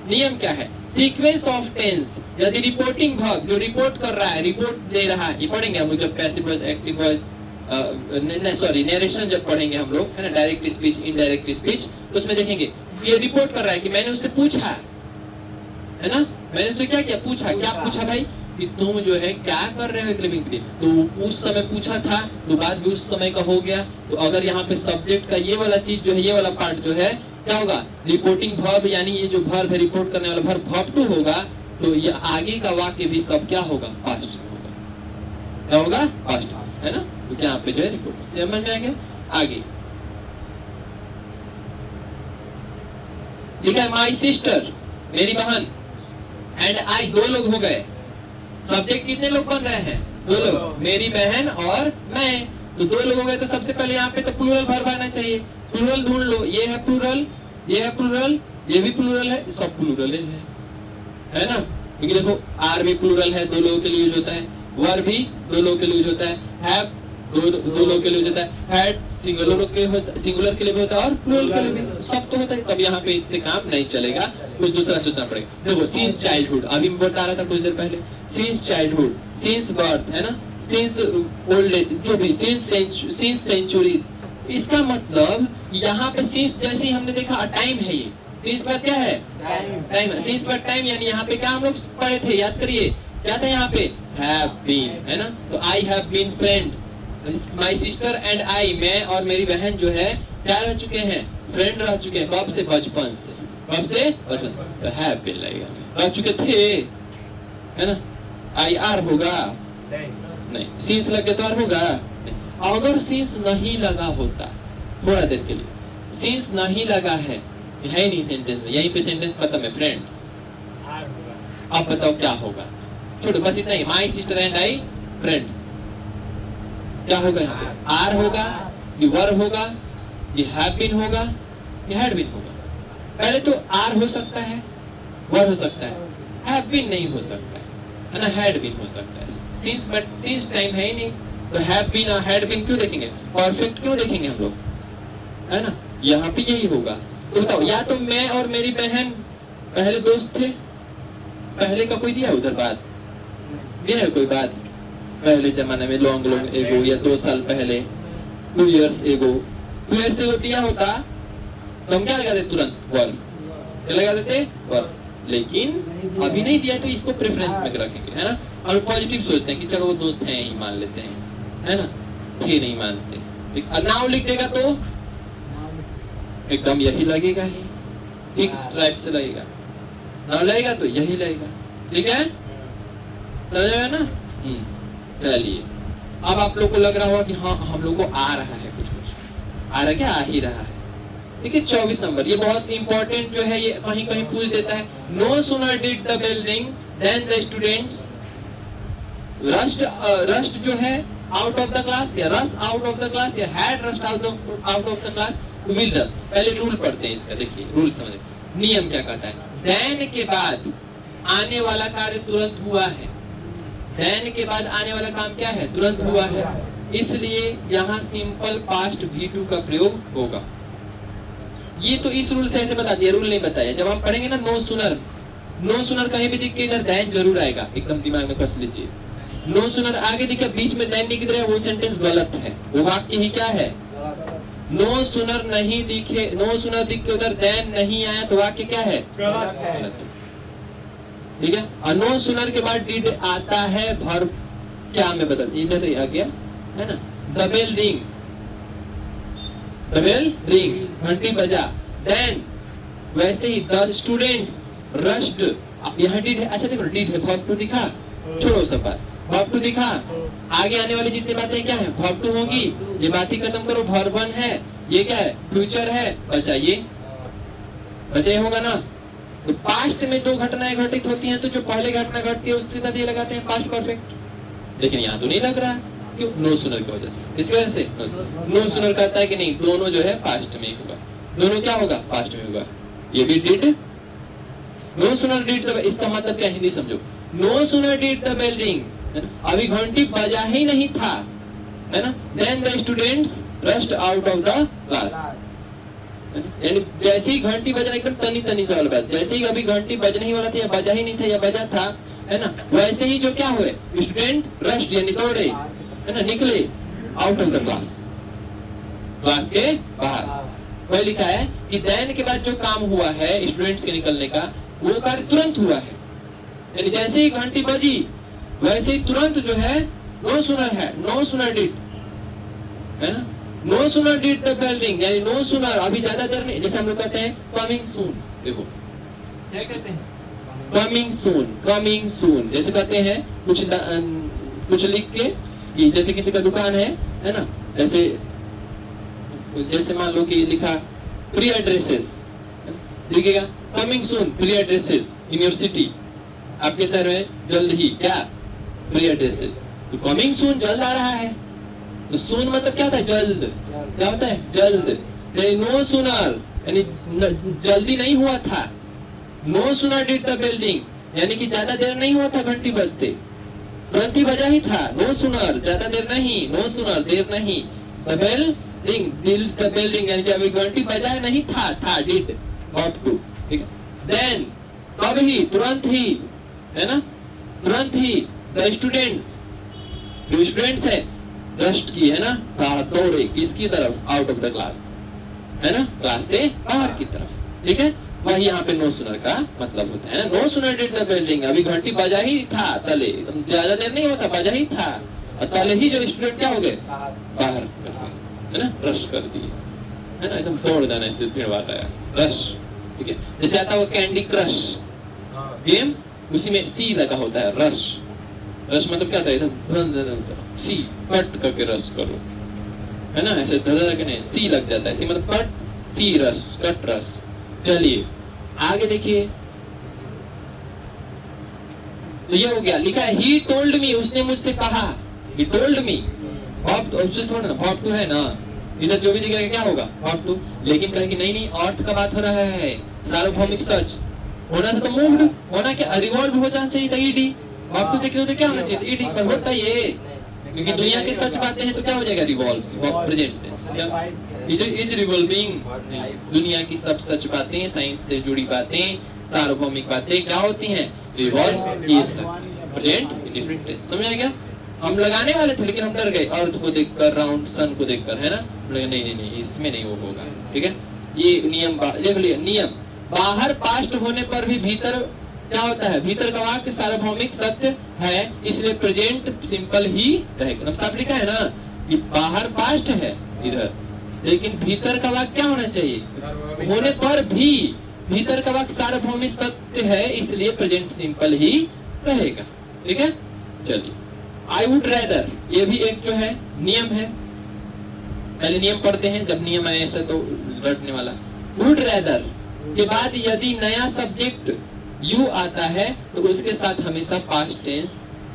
नियम क्या है? सीक्वेंस ऑफ टेंस, यदि रिपोर्टिंग वर्ब जो रिपोर्ट कर रहा है, रिपोर्ट दे रहा है, ये पढ़ेंगे हम लोग जब passive voice active voice narration जब पढ़ेंगे हम लोग, है ना, डायरेक्ट स्पीच इनडायरेक्ट स्पीच, तो उसमें देखेंगे ये रिपोर्ट कर रहा है कि मैंने उससे पूछा, है ना, मैंने उससे क्या किया, पूछा। क्या पूछा भाई? कि तुम जो है क्या कर रहे हो एक लिविंग के लिए, तो उस समय पूछा था, तो बाद भी उस समय का हो गया। तो अगर यहाँ पे सब्जेक्ट का ये वाला चीज जो है, ये वाला पार्ट जो है क्या होगा? रिपोर्टिंग वर्ब, यानी ये जो वर्ब है रिपोर्ट करने वाला वर्ब वर्ब 2 होगा, तो ये आगे का वाक्य भी सब क्या होगा? पास्ट होगा। क्या होगा? पास्ट, है ना। तो यहाँ पे जो है रिपोर्ट समझ में आ गया। आगे लिखा है माई सिस्टर, मेरी बहन, एंड आई, 2 लोग हो गए। सब्जेक्ट कितने लोग बन रहे हैं? 2 लोग, मेरी बहन और मैं, तो 2 लोग हो गए। तो सबसे पहले यहाँ पे तो प्लूरल वर्ब आना चाहिए, प्लूरल ढूंढ लो। ये है प्लूरल, ये है प्लूरल, ये भी प्लूरल है, सब प्लूरल है ना। क्योंकि देखो आर भी प्लूरल है, 2 लोगों के लिए यूज होता है, वर भी 2 लोगों के लिए यूज होता है, हैव 2 लोगों के लिए यूज होता है, हैड सिंगुलर के लिए भी होता है और प्लूरल के लिए भी, सब तो होता है। तब यहाँ पे इससे काम नहीं चलेगा, कुछ दूसरा सोचना पड़ेगा। देखो सिंस चाइल्डहुड, अभी मैं बता रहा था कुछ देर पहले, सिंस चाइल्डहुड, सिंस बर्थ, है ना, सिंस ओल्ड एज, जो भी सिंस सेंचुरीज, इसका मतलब यहाँ पे सिंस जैसे ही हमने देखा टाइम है, ये सिंस पर क्या है? टाइम है। सिंस पर टाइम, यानी यहाँ पे क्या हम लोग पढ़े थे, याद करिए क्या था यहाँ पे? हैव बीन, है ना। तो I have been friends, my sister and I, मैं और मेरी बहन जो है क्या रह चुके हैं? फ्रेंड रह चुके हैं। कब से? बचपन से। कब से? बचपन। तो हैव बीन लगेगा, रह चुके थे, है ना। आई आर होगा नहीं, सिंस लग गया तो आर होगा नहीं। अगर सिंस नहीं लगा होता, थोड़ा देर के लिए सिंस नहीं लगा है नहीं सेंटेंस में, यहीं पे सेंटेंस खत्म है फ्रेंड्स। अब बताओ क्या होगा? छोड़ो, बस इतना ही, my sister and I friends, क्या होगा यहाँ पे? आर होगा, ये वर होगा, ये हैव बीन होगा, ये हैड बीन होगा। पहले तो आर हो सकता है, वर हो सकता है, हैव बीन नहीं हो सकता है ना, हैड बीन हो सकता है। सिंस, बट सिंस टाइम है ही नहीं, तो हैव बीन और हैड बीन क्यों देखेंगे? परफेक्ट क्यों देखेंगे हम लोग, है ना। यहाँ पे यही होगा। तो बताओ, या तो मैं और मेरी बहन पहले दोस्त थे, पहले का कोई दिया उधर बात दिया है कोई बात? पहले जमाने में लॉन्ग एगो, या 2 साल पहले, 2 years एगो दिया होता तो हम क्या लगा देते? तुरंत वर्ब, क्या लगा देते? वर्ब। लेकिन अभी नहीं दिया तो इसको प्रेफरेंस में रखेंगे, है ना। और पॉजिटिव सोचते हैं कि चलो वो दोस्त हैं ही मान लेते हैं, है ना, थे नहीं मानते। नाउ लिख देगा तो एकदम यही लगेगा ही, फिक्स टाइप से लगेगा। नाउ लगेगा तो यही लगेगा, ठीक है, समझ रहे हो ना। चलिए, अब आप लोग को लग रहा होगा कि हाँ हम लोग को आ रहा है, कुछ आ रहा है, क्या आ ही रहा है। देखिए 24 नंबर, ये बहुत इंपॉर्टेंट जो है, ये कहीं कहीं पूछ देता है। No sooner did the bell ring then the students rushed जो है आउट ऑफ द क्लास, या rush out of the class, या had rushed out of the class, will does. पहले रूल पढ़ते हैं इसका, देखिए रूल समझे। नियम क्या कहता है, देन के बाद आने वाला कार्य तुरंत हुआ है। देन के बाद आने वाला काम क्या है, तुरंत हुआ है, इसलिए यहाँ सिंपल पास्ट V2 का प्रयोग होगा। ये तो इस रूल से ऐसे बता दिया, रूल नहीं बताया। जब हम पढ़ेंगे ना नो सुनर, नो सुनर कहीं भी दिख के इधर देन जरूर आएगा, एकदम दिमाग में कस लीजिए। नो सुनर आगे दिखे बीच में देन नहीं दिख वो सेंटेंस गलत है, वो वाक्य ही क्या है, नो सुनर नहीं दिखे, नो सुनर दिख के उधर देन नहीं आया तो वाक्य क्या है, गलत। ठीक है, और नो सुनर के बाद डिड आता है वर्ब क्या में बदल, इधर आ गया है ना, the bell ring, the bell ring, घंटी बजा। देन वैसे ही द स्टूडेंट्स रश्ड, यहाँ डिड है, अच्छा देखो डिड है, वर्ब टू दिखा, छोड़ो सब बात, वर्ब टू दिखा, आगे आने वाली जितनी बातें क्या है वर्ब टू होगी, ये बात ही खत्म करो, वर्ब वन है, ये क्या है फ्यूचर है, बचाइए, बचाइए होगा ना। तो पास्ट में दो घटनाएं घटित होती हैं, तो जो पहले घटना घटती है उसके साथ ये लगाते हैं पास्ट परफेक्ट, लेकिन यहाँ तो नहीं लग रहा, क्यों, नो सुनर की वजह से, इसकी वजह से नो सुनर कहता है कि नहीं दोनों जो है पास्ट में होगा, दोनों क्या होगा पास्ट में होगा। ये भी did, no sooner did the, इसका मतलब क्या हिंदी समझो, no sooner did the bell ring, अभी घंटी बजा ही नहीं था, है ना, then the students rushed out of the class, यानी जैसे ही घंटी बजना, एकदम तनी तनी सा वाला बात, जैसे ही अभी घंटी बजने ही वाला था या बजा ही नहीं था या बजा था, है ना, वैसे ही जो क्या हुए स्टूडेंट रश्ड यानी दौड़े, है ना, निकले out of the class, class के बाहर। वह लिखा है कि देन के बाद जो काम हुआ है स्टूडेंट्स के निकलने का, वो कार्य तुरंत हुआ है, यानी जैसे ही घंटी बजी वैसे ही तुरंत जो है नो सुनर है, नो सुनर डिड, है ना, no sooner did the bell ring, यानी नो सुनर अभी ज्यादा देर नहीं, जैसे हम लोग कहते हैं कमिंग सून, देखो क्या कहते हैं कमिंग सून, कमिंग सून, जैसे कहते हैं कुछ लिख के, जैसे किसी का दुकान है ना, जैसे मान लो कि लिखा प्री एड्रेसेस, लिखेगा coming soon pre addresses in your city, आपके शहर में जल्द ही क्या प्री एड्रेसेस, तो कमिंग सून जल्द आ रहा है, तो सून मतलब क्या होता है जल्द, क्या होता है जल्द, नो सुनर यानी जल्दी नहीं हुआ था, no sooner did the bell ring यानी कि ज्यादा देर नहीं हुआ था घंटी बजते, तुरंत ही बजा ही था, नो सुनर ज्यादा देर नहीं, नो सुनर देर नहीं, the bell ring did the bell ring यानी जब घंटी बजा नहीं था डिड वर्ब टू, ठीक है। देन कब ही, तुरंत ही, है ना, तुरंत ही, द स्टूडेंट्स, जो स्टूडेंट्स है रश्ड की, है ना, बाहर दौड़े, किसकी तरफ, आउट ऑफ द क्लास, है ना, क्लास से बाहर की तरफ, ठीक है। वही यहाँ पे नो सुनर का मतलब होता है ना, no sooner did the bell ring, अभी घंटी बजा ही था तले, एकदम ज्यादा देर नहीं होता, बजा ही था, और तले ही जो स्टूडेंट क्या हो गए बाहर, है ना, रश कर दिए, है ना, एकदम दौड़ जाना, इसलिए भीड़ भाड़ आया, रश, ठीक है। जैसे आता है कैंडी क्रश गेम, उसी में सी लगा होता है, रश, रश मतलब क्या था, एकदम सी कट करके रश करो, है ना, ऐसे धड़ के नहीं, सी लग जाता है, सी मतलब कट, सी रश, कट रश। चलिए आगे देखिए, तो ये हो गया, लिखा है ही टोल्ड मी, उसने मुझसे कहा, ही टोल्ड मी, थोड़ा ना वर्ब टू है ना, इधर जो भी दिखेगा क्या होगा वर्ब टू, लेकिन कहे कि नहीं अर्थ का बात हो रहा है, सार्वभौमिक सच होना था तो मूव्ड होना, क्या रिवॉल्व हो जाना चाहिए था, ईडी, वर्ब टू देखते क्या होना चाहिए, ईडी, पर होता ये, क्योंकि दुनिया की सच बातें हैं तो क्या हो जाएगा revolve, present tense, is revolving, दुनिया की सब सच बातें, साइंस से जुड़ी बातें, सार्वभौमिक बातें क्या होती हैं, रिवॉल्व्स, प्रेजेंट इंडिफरेंट टेंस, समझ आ गया। हम लगाने वाले थे लेकिन हम डर गए, अर्थ को देखकर, राउंड सन को देखकर, है ना, नहीं इसमें नहीं वो होगा, ठीक है। ये नियम देख लिया, नियम बाहर पास्ट होने पर भी भीतर क्या होता है, भीतर का वाक्य सार्वभौमिक सत्य है, इसलिए प्रेजेंट सिंपल ही रहेगा, साफ लिखा है ना, ये बाहर पास्ट है इधर, लेकिन भीतर का वाक्य क्या होना चाहिए, होने पर भी भीतर का वाक्य सार्वभौमिक सत्य है, इसलिए प्रेजेंट सिंपल ही रहेगा, ठीक है। चलिए आई वुड रेदर, ये भी एक जो है नियम है, पहले नियम पढ़ते हैं, जब नियम आए ऐसा तो रटने वाला। वुड रेदर के बाद यदि नया सब्जेक्ट यू आता है तो उसके साथ हमेशा पास्ट टेंस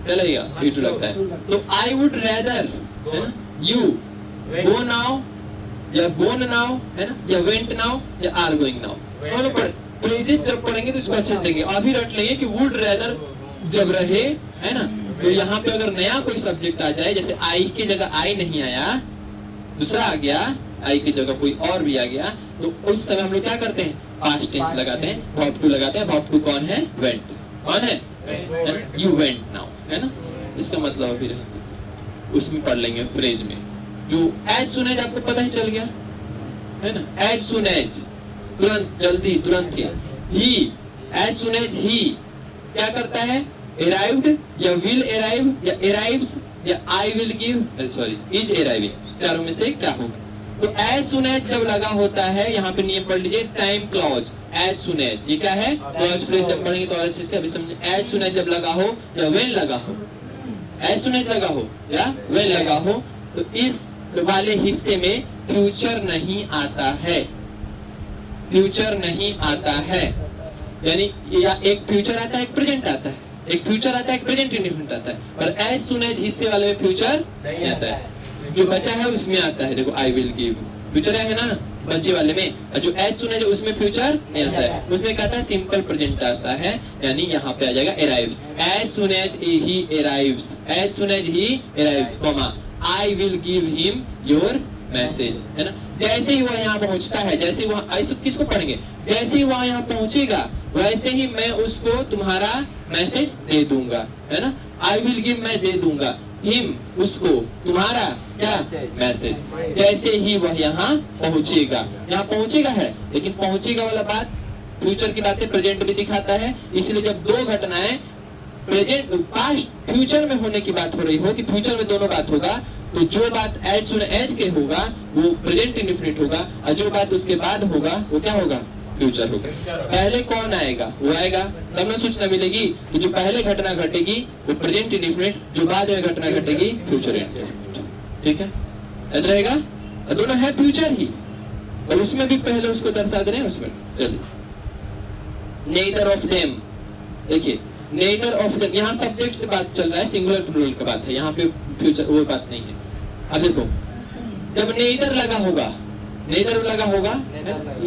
चलेगा, लगता है, तो I would rather you go now या गोन नाउ है ना, या वेंट नाउ, या आर गोइंग नाउ। हम लोग प्रेजेंट जब पढ़ेंगे तो इसको अच्छे से देंगे। अभी रट लेंगे कि वुड रेदर जब रहे है ना, तो यहाँ पे अगर नया कोई सब्जेक्ट आ जाए, जैसे आई की जगह आई नहीं आया, दूसरा आ गया, आई की जगह कोई और भी आ गया, तो उस समय हम लोग क्या करते हैं, पास्ट टेंस लगाते हैं, वर्ब टू लगाते हैं। वर्ब टू कौन है, वेंट। कौन है, यू वेंट नाउ, है ना। इसका मतलब अभी उसमें पढ़ लेंगे फ्रेज में, जो एज सुन एज आपको पता ही चल गया है ना, एज सुन एज तुरंत, जल्दी, तुरंत ही एज सुन एज ही क्या करता है, अराइव्ड या विल अराइव या अराइव्स या आई will give, sorry is arriving, चारों में से क्या होगा। तो एज सुन एज जब लगा होता है, यहाँ पे नियम पढ़ लीजिए, time clause, as soon as, ये क्या है, क्लॉज फ्रेज जब पढ़ेंगे तो और अच्छे से अभी समझे। एज सुन एज जब लगा हो या व्हेन लगा हो, एज सुन एज लगा हो या व्हेन लगा हो, तो इस वाले हिस्से में फ्यूचर नहीं आता है, फ्यूचर नहीं आता है। यानी या एक फ्यूचर आता है, एक प्रेजेंट आता है, एक फ्यूचर आता है, एक प्रेजेंट इंडेफिनिट आता है, पर एज सुन एज हिस्से वाले में फ्यूचर नहीं आता है। जो बचा है उसमें आता है, देखो आई विल गिव, फ्यूचर है ना बचे वाले में, और जो एज सुन एज उसमें फ्यूचर नहीं आता है, उसमें कहता है सिंपल प्रेजेंट आता है, यानी यहाँ पे आ जाएगा arrives, as soon as he arrives, as soon as he arrives, comma I will give him your message, है ना। जैसे ही वह यहाँ पहुंचता है, जैसे वह ऐसे किसको पढ़ेंगे, जैसे ही वह यहाँ पहुंचेगा वैसे ही मैं उसको तुम्हारा मैसेज दे दूंगा, है ना। आई विल गिव, मैं दे दूंगा, हिम उसको, तुम्हारा क्या मैसेज, जैसे ही वह यहाँ पहुंचेगा। यहाँ पहुंचेगा है, लेकिन पहुंचेगा वाला बात फ्यूचर की बातें प्रेजेंट भी दिखाता है, इसलिए जब दो घटनाएं प्रेजेंट पास्ट फ्यूचर में होने की बात हो रही हो, कि फ्यूचर में दोनों बात होगा, तो जो बात एज सुन एज के होगा वो प्रेजेंट इंडेफिनिट होगा, और जो बात उसके बाद होगा वो क्या होगा, फ्यूचर होगा। पहले कौन आएगा, वो आएगा तब ना सूचना मिलेगी, तो जो पहले घटना घटेगी वो प्रेजेंट इंडेफिनिट, जो बाद में घटना घटेगी फ्यूचर इंडेफिनिट, ठीक है, याद रहेगा। दोनों है फ्यूचर ही, और उसमें भी पहले उसको दर्शा दे रहे हैं उसमें। चलिए नेदर ऑफ देम, देखिए नेदर ऑफ देम, यहाँ सब्जेक्ट से बात चल रहा है, सिंगुलर प्लूरल की बात है, यहाँ पे फ्यूचर वो बात नहीं है। अब देखो जब नेदर लगा होगा, नेदर लगा होगा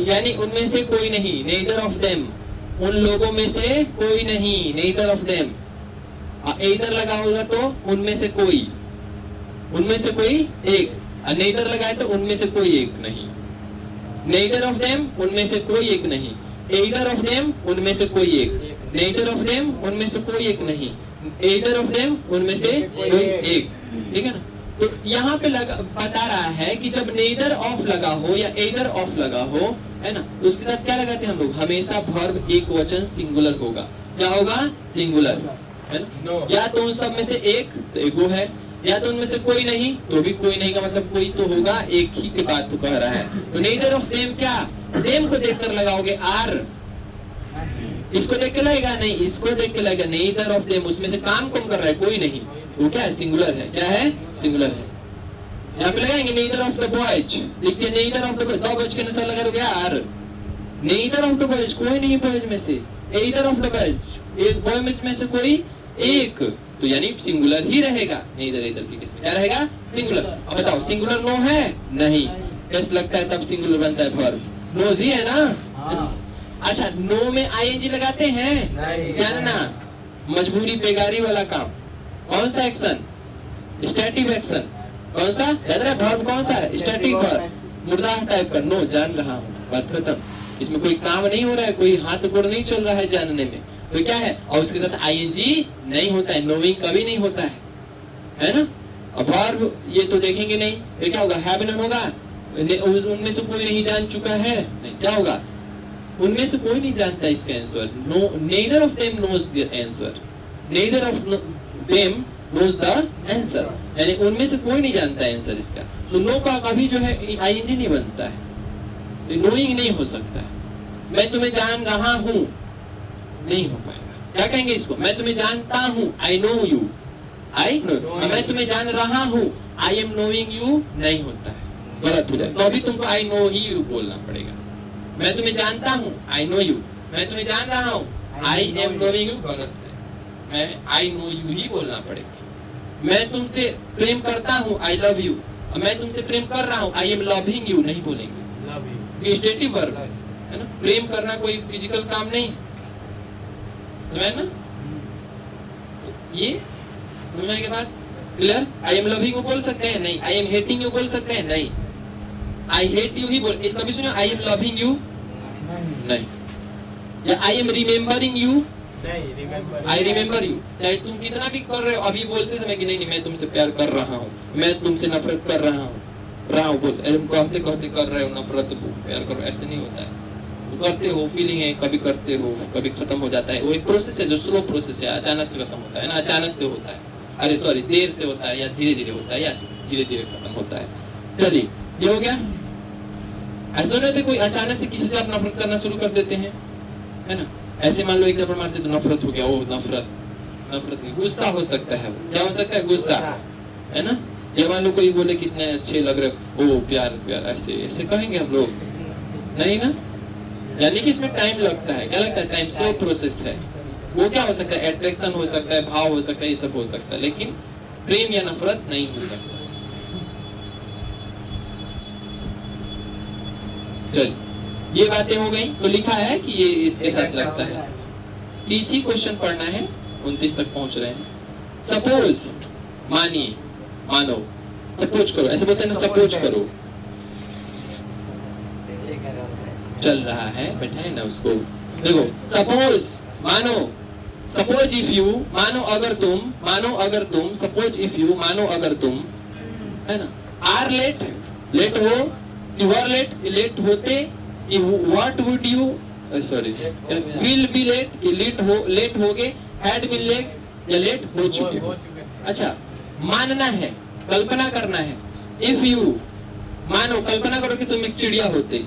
यानी उनमें से कोई नहीं, नेदर ऑफ देम, उन लोगों में से कोई नहीं, नेदर ऑफ देम। एदर लगा होगा तो उनमें से कोई, उनमें से कोई एक, नेदर लगा है तो उनमें से कोई एक नहीं, नेदर ऑफ देम उनमें से कोई एक नहीं, एदर ऑफ देम उनमें से कोई एक, नेदर ऑफ देम उनमें से कोई एक नहीं, एदर ऑफ देम उनमें से कोई एक, ठीक है ना। तो यहाँ पे बता रहा है कि जब नेदर ऑफ लगा हो या एदर ऑफ लगा हो, है ना, तो उसके साथ क्या लगाते हैं हम लोग, हमेशा वर्ब एक वचन सिंगुलर होगा। क्या होगा, सिंगुलर, है ना। या तो उन सब में से एक, तो एगो है, या तो उनमें से कोई नहीं, तो भी कोई नहीं का मतलब कोई तो होगा, एक ही की बात तो कह रहा है। तो नेदर ऑफ देम, क्या देम को देखकर लगाओगे आर, इसको देख के लगेगा नहीं, इसको देख के लगेगा नेदर ऑफ देम, उसमें से काम कौन कर रहा है, कोई नहीं, वो क्या है, सिंगुलर है, क्या है, सिंगुलर है। यहाँ पे लगाएंगे नेदर ऑफ द बॉयज, देखिए नेदर ऑफ द बॉयज के अनुसार लगा दोगे यार, नेदर ऑफ द बॉयज, कोई नहीं बॉयज में से, एदर ऑफ द बॉयज, एक बॉय में से कोई एक, तो यानी सिंगुलर ही रहेगा, नेदर एदर की किसमें क्या रहेगा, सिंगुलर। अब बताओ सिंगुलर नो है, नहीं, कैसे लगता है तब सिंगुलर बनता है वर्ब, नोज ही है ना। अच्छा नो में आईएनजी लगाते हैं, जानना, मजबूरी बेगारी वाला काम, कौन सा एक्शन, स्टैटिक एक्शन, कौन सा याद रहा, वर्ब कौन सा है, स्टैटिक वर्ब, मुर्दा टाइप का, नो जान रहा हूँ, बात खत्म, इसमें कोई काम नहीं हो रहा है, कोई हाथ गोड़ नहीं चल रहा है जानने में, तो क्या है, और उसके साथ आईएनजी नहीं होता है, नोइंग कभी नहीं होता है ना। अब वर्ब ये तो देखेंगे नहीं, तो क्या होगा, हैव नन होगा, उनमें से कोई नहीं जान चुका है, नहीं, क्या होगा, उनमें से कोई नहीं जानता इसका answer, no, neither of them knows the answer, neither of them knows the answer, यानी उनमें से कोई नहीं जानता आंसर इसका। तो नो का कभी जो है आईएनजी नहीं बनता है, तो नोइंग नहीं हो सकता है। मैं तुम्हें जान रहा हूँ नहीं हो पाएगा, क्या कहेंगे इसको, मैं तुम्हें जानता हूँ, I know you, I know, मैं तुम्हें जान रहा हूँ, आई एम नोइंग यू नहीं होता है, गलत हो जाए, तो अभी तुमको आई नो ही यू बोलना पड़ेगा। मैं तुम्हें जानता हूँ, आई नो यू, मैं तुम्हें जान रहा हूँ, आई एम नोइंग यू गलत है, मैं आई नो यू ही बोलना पड़ेगा। मैं तुमसे प्रेम करता हूँ, आई लव यू, अब मैं तुमसे प्रेम कर रहा हूँ, आई एम लविंग यू नहीं बोलेंगे,
लव यू,
ये स्टेटिव वर्ब है ना। प्रेम करना कोई फिजिकल काम नहीं, समझ ना? तो ये समझ में के बाद clear? I am loving you बोल सकते हैं नहीं, आई एम हेटिंग यू बोल सकते हैं नहीं, आई हेट यू ही बोल। कभी सुनो आई एम लविंग यू नहीं, या आई एम रिमेम्बरिंग यू,
नहीं रिमेम्बर,
आई रिमेम्बर यू। चाहे तुम कितना भी कर रहे हो अभी बोलते समय कि नहीं मैं तुमसे प्यार कर रहा हूँ, मैं तुमसे नफरत कर रहा हूँ बोल, कहते कहते कर रहे हो नफरत प्यार करो, ऐसे नहीं होता है। तो करते हो, फीलिंग है, कभी करते हो कभी खत्म हो जाता है। वो एक प्रोसेस है जो स्लो प्रोसेस है, अचानक से खत्म होता है ना, अचानक से होता है, अरे सॉरी देर से होता है, या धीरे धीरे होता है, या धीरे धीरे खत्म होता है। चलिए ये हो गया। ऐसा नहीं होता कोई अचानक से किसी से आप नफरत करना शुरू कर देते हैं, है ना? ऐसे मान लो एक जब मारते तो नफरत हो गया, वो नफरत गुस्सा हो सकता है, क्या हो सकता है? गुस्सा, है ना? या मान लो कोई बोले कितने अच्छे लग रहे, ओ प्यार प्यार, ऐसे ऐसे कहेंगे हम लोग नहीं ना? यानी कि इसमें टाइम लगता है। क्या लगता है? टाइम, स्लो प्रोसेस है। वो क्या हो सकता है? अट्रैक्शन हो सकता है, भाव हो सकता है, ये सब हो सकता है, लेकिन प्रेम या नफरत नहीं हो सकता। चल ये बातें हो गई, तो लिखा है कि ये इसके साथ लगता है। 30 क्वेश्चन पढ़ना है, 29 तक पहुंच रहे हैं। सपोज, मानिए, मानो, सपोज करो, ऐसे बोलते हैं ना, सपोज करो, चल रहा है, बैठे ना उसको। देखो सपोज, मानो, सपोज इफ यू, मानो अगर तुम, सपोज इफ यू, मानो अगर तुम, है ना, आर लेट, लेट हो, यू आर लेट, लेट होते, what would you, sorry, will be late, late हो गए, हैड बीन लेट, या लेट हो चुके हो। अच्छा, मानना है, कल्पना करना है। इफ यू, मानो, कल्पना करो कि तुम एक चिड़िया होते,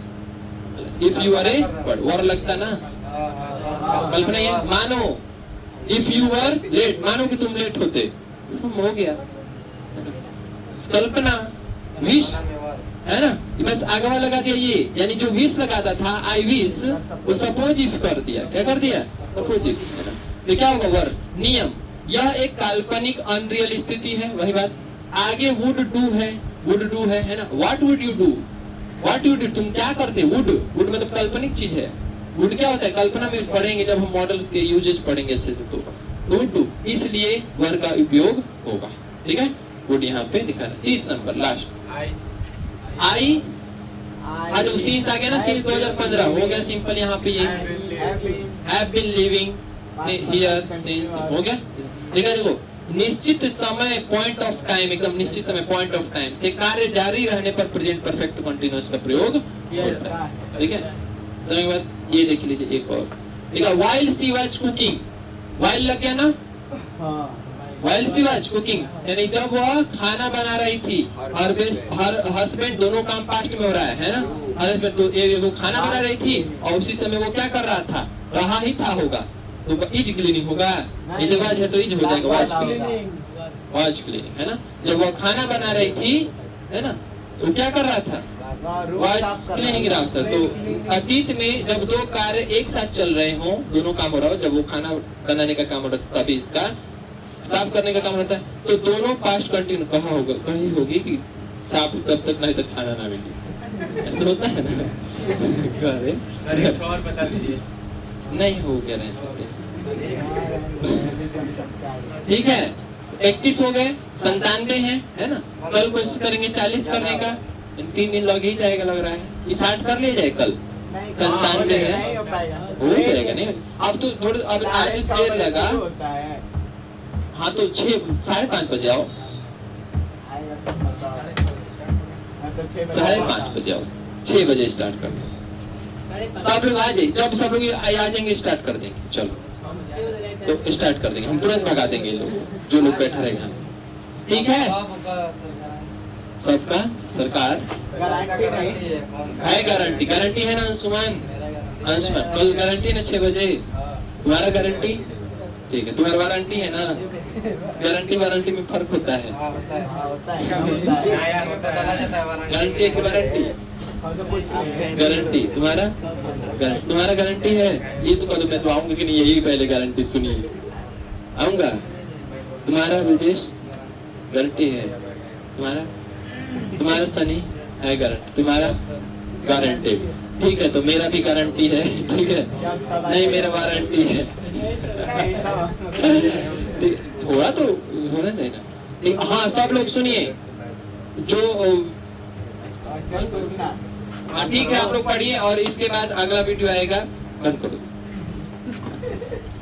if you are a bird, were लगता ना, कल्पना ये, मानो इफ यू आर लेट, मानो कि तुम लेट होते, हो गया कल्पना। विश है ना, बस आगवा लगा दिया ये, यानी जो विश लगाता था आई विश, वो सपोज इफ कर दिया। क्या कर दिया? सपोज इफ, है ना? तो क्या होगा? वर, नियम, यह एक काल्पनिक अनरियल स्थिति है, वही बात। आगे वुड डू है ना? What would you do, what you do, तुम क्या करते? वुड मतलब काल्पनिक चीज है। वुड क्या होता है? कल्पना में पढ़ेंगे जब हम मॉडल्स के यूजेज पढ़ेंगे अच्छे से, तो वुड डू, इसलिए वर का उपयोग होगा। ठीक है, वुड यहाँ पे दिखा रहा है। 30 नंबर लास्ट, आई, आज सीन्स आ गया ना, सीन्स 2015 हो गया सिंपल, यहाँ पे ये have been living here since हो गया। ठीक है, देखो निश्चित समय, पॉइंट ऑफ टाइम, एकदम निश्चित समय, पॉइंट ऑफ टाइम से कार्य जारी रहने पर प्रेजेंट परफेक्ट कंटीन्यूअस का प्रयोग होता है। ठीक है, समझ के बाद ये देख लीजिए एक और, ठीक है, while she was cooking, while लग गया ना, व्हाइल शी वाज कुकिंग, यानी जब वह खाना बना रही थी, हर हस्बैंड, दोनों काम पास्ट में हो रहा है ना, हर हस्बैंड तो वो खाना बना रही थी और उसी समय वो क्या कर रहा था? रहा ही था होगा, तो इज क्लीनिंग होगा, इजवाज है तो इज हो जाएगा, वाज क्लीनिंग, है ना? जब वो खाना बना रही थी, है ना, तो क्या कर रहा था? Was cleaning answer. तो अतीत में जब दो कार्य एक साथ चल रहे हों, दोनों काम हो रहा हो, जब वो खाना बनाने का काम हो रहा था तभी इसका साफ करने का काम रहता है, तो दोनों पास्ट कंटिन्यू कहाँ होगा? कहीं होगी कि साफ तब तक नहीं तक खाना ना मिले, ऐसा होता है ना?
सर एक और बता दीजिए।
नहीं हो गया, रह सकते। ठीक है, 31 हो गए, 97 है ना? कल कोशिश करेंगे 40 करने का, 3 दिन लग ही जाएगा लग रहा है। ये 60 कर लिया जाए कल, 97 है, हो जाएगा नहीं? अब तो थोड़ा, अब आज देर लगा, हाँ तो 5:30 बजे आओ, 5:30 बजे आओ, 6 बजे स्टार्ट कर देंगे। सब लोग आ जाए, जब सब लोग आ जाएंगे स्टार्ट कर देंगे। चलो तो स्टार्ट कर देंगे, हम तुरंत भगा देंगे लोग, जो लोग बैठा रहेगा। ठीक है, सबका सरकार है, गारंटी, गारंटी है ना अंशुमान? अंशुमान कल गारंटी ना 6 बजे, तुम्हारा गारंटी? ठीक है, तुम्हारा वारंटी है ना? गारंटी वारंटी में फर्क होता है, गारंटी है कि वारंटी? गारंटी तुम्हारा, तुम्हारा गारंटी है? ये तो कदम मैं तो आऊंगा कि नहीं, यही पहले गारंटी सुनिए, आऊंगा। तुम्हारा ब्रजेश गारंटी है? तुम्हारा तुम्हारा सनी है गारंटी, तुम्हारा गारंटी, ठीक है। तो मेरा भी गारंटी है, ठीक है। नहीं, मेरा वारंटी है। ठीक, थोड़ा तो होना चाहिए ना। ठीक, हाँ सब लोग सुनिए, जो हाँ ठीक है, आप लोग पढ़िए और इसके बाद अगला वीडियो आएगा, बंद करो।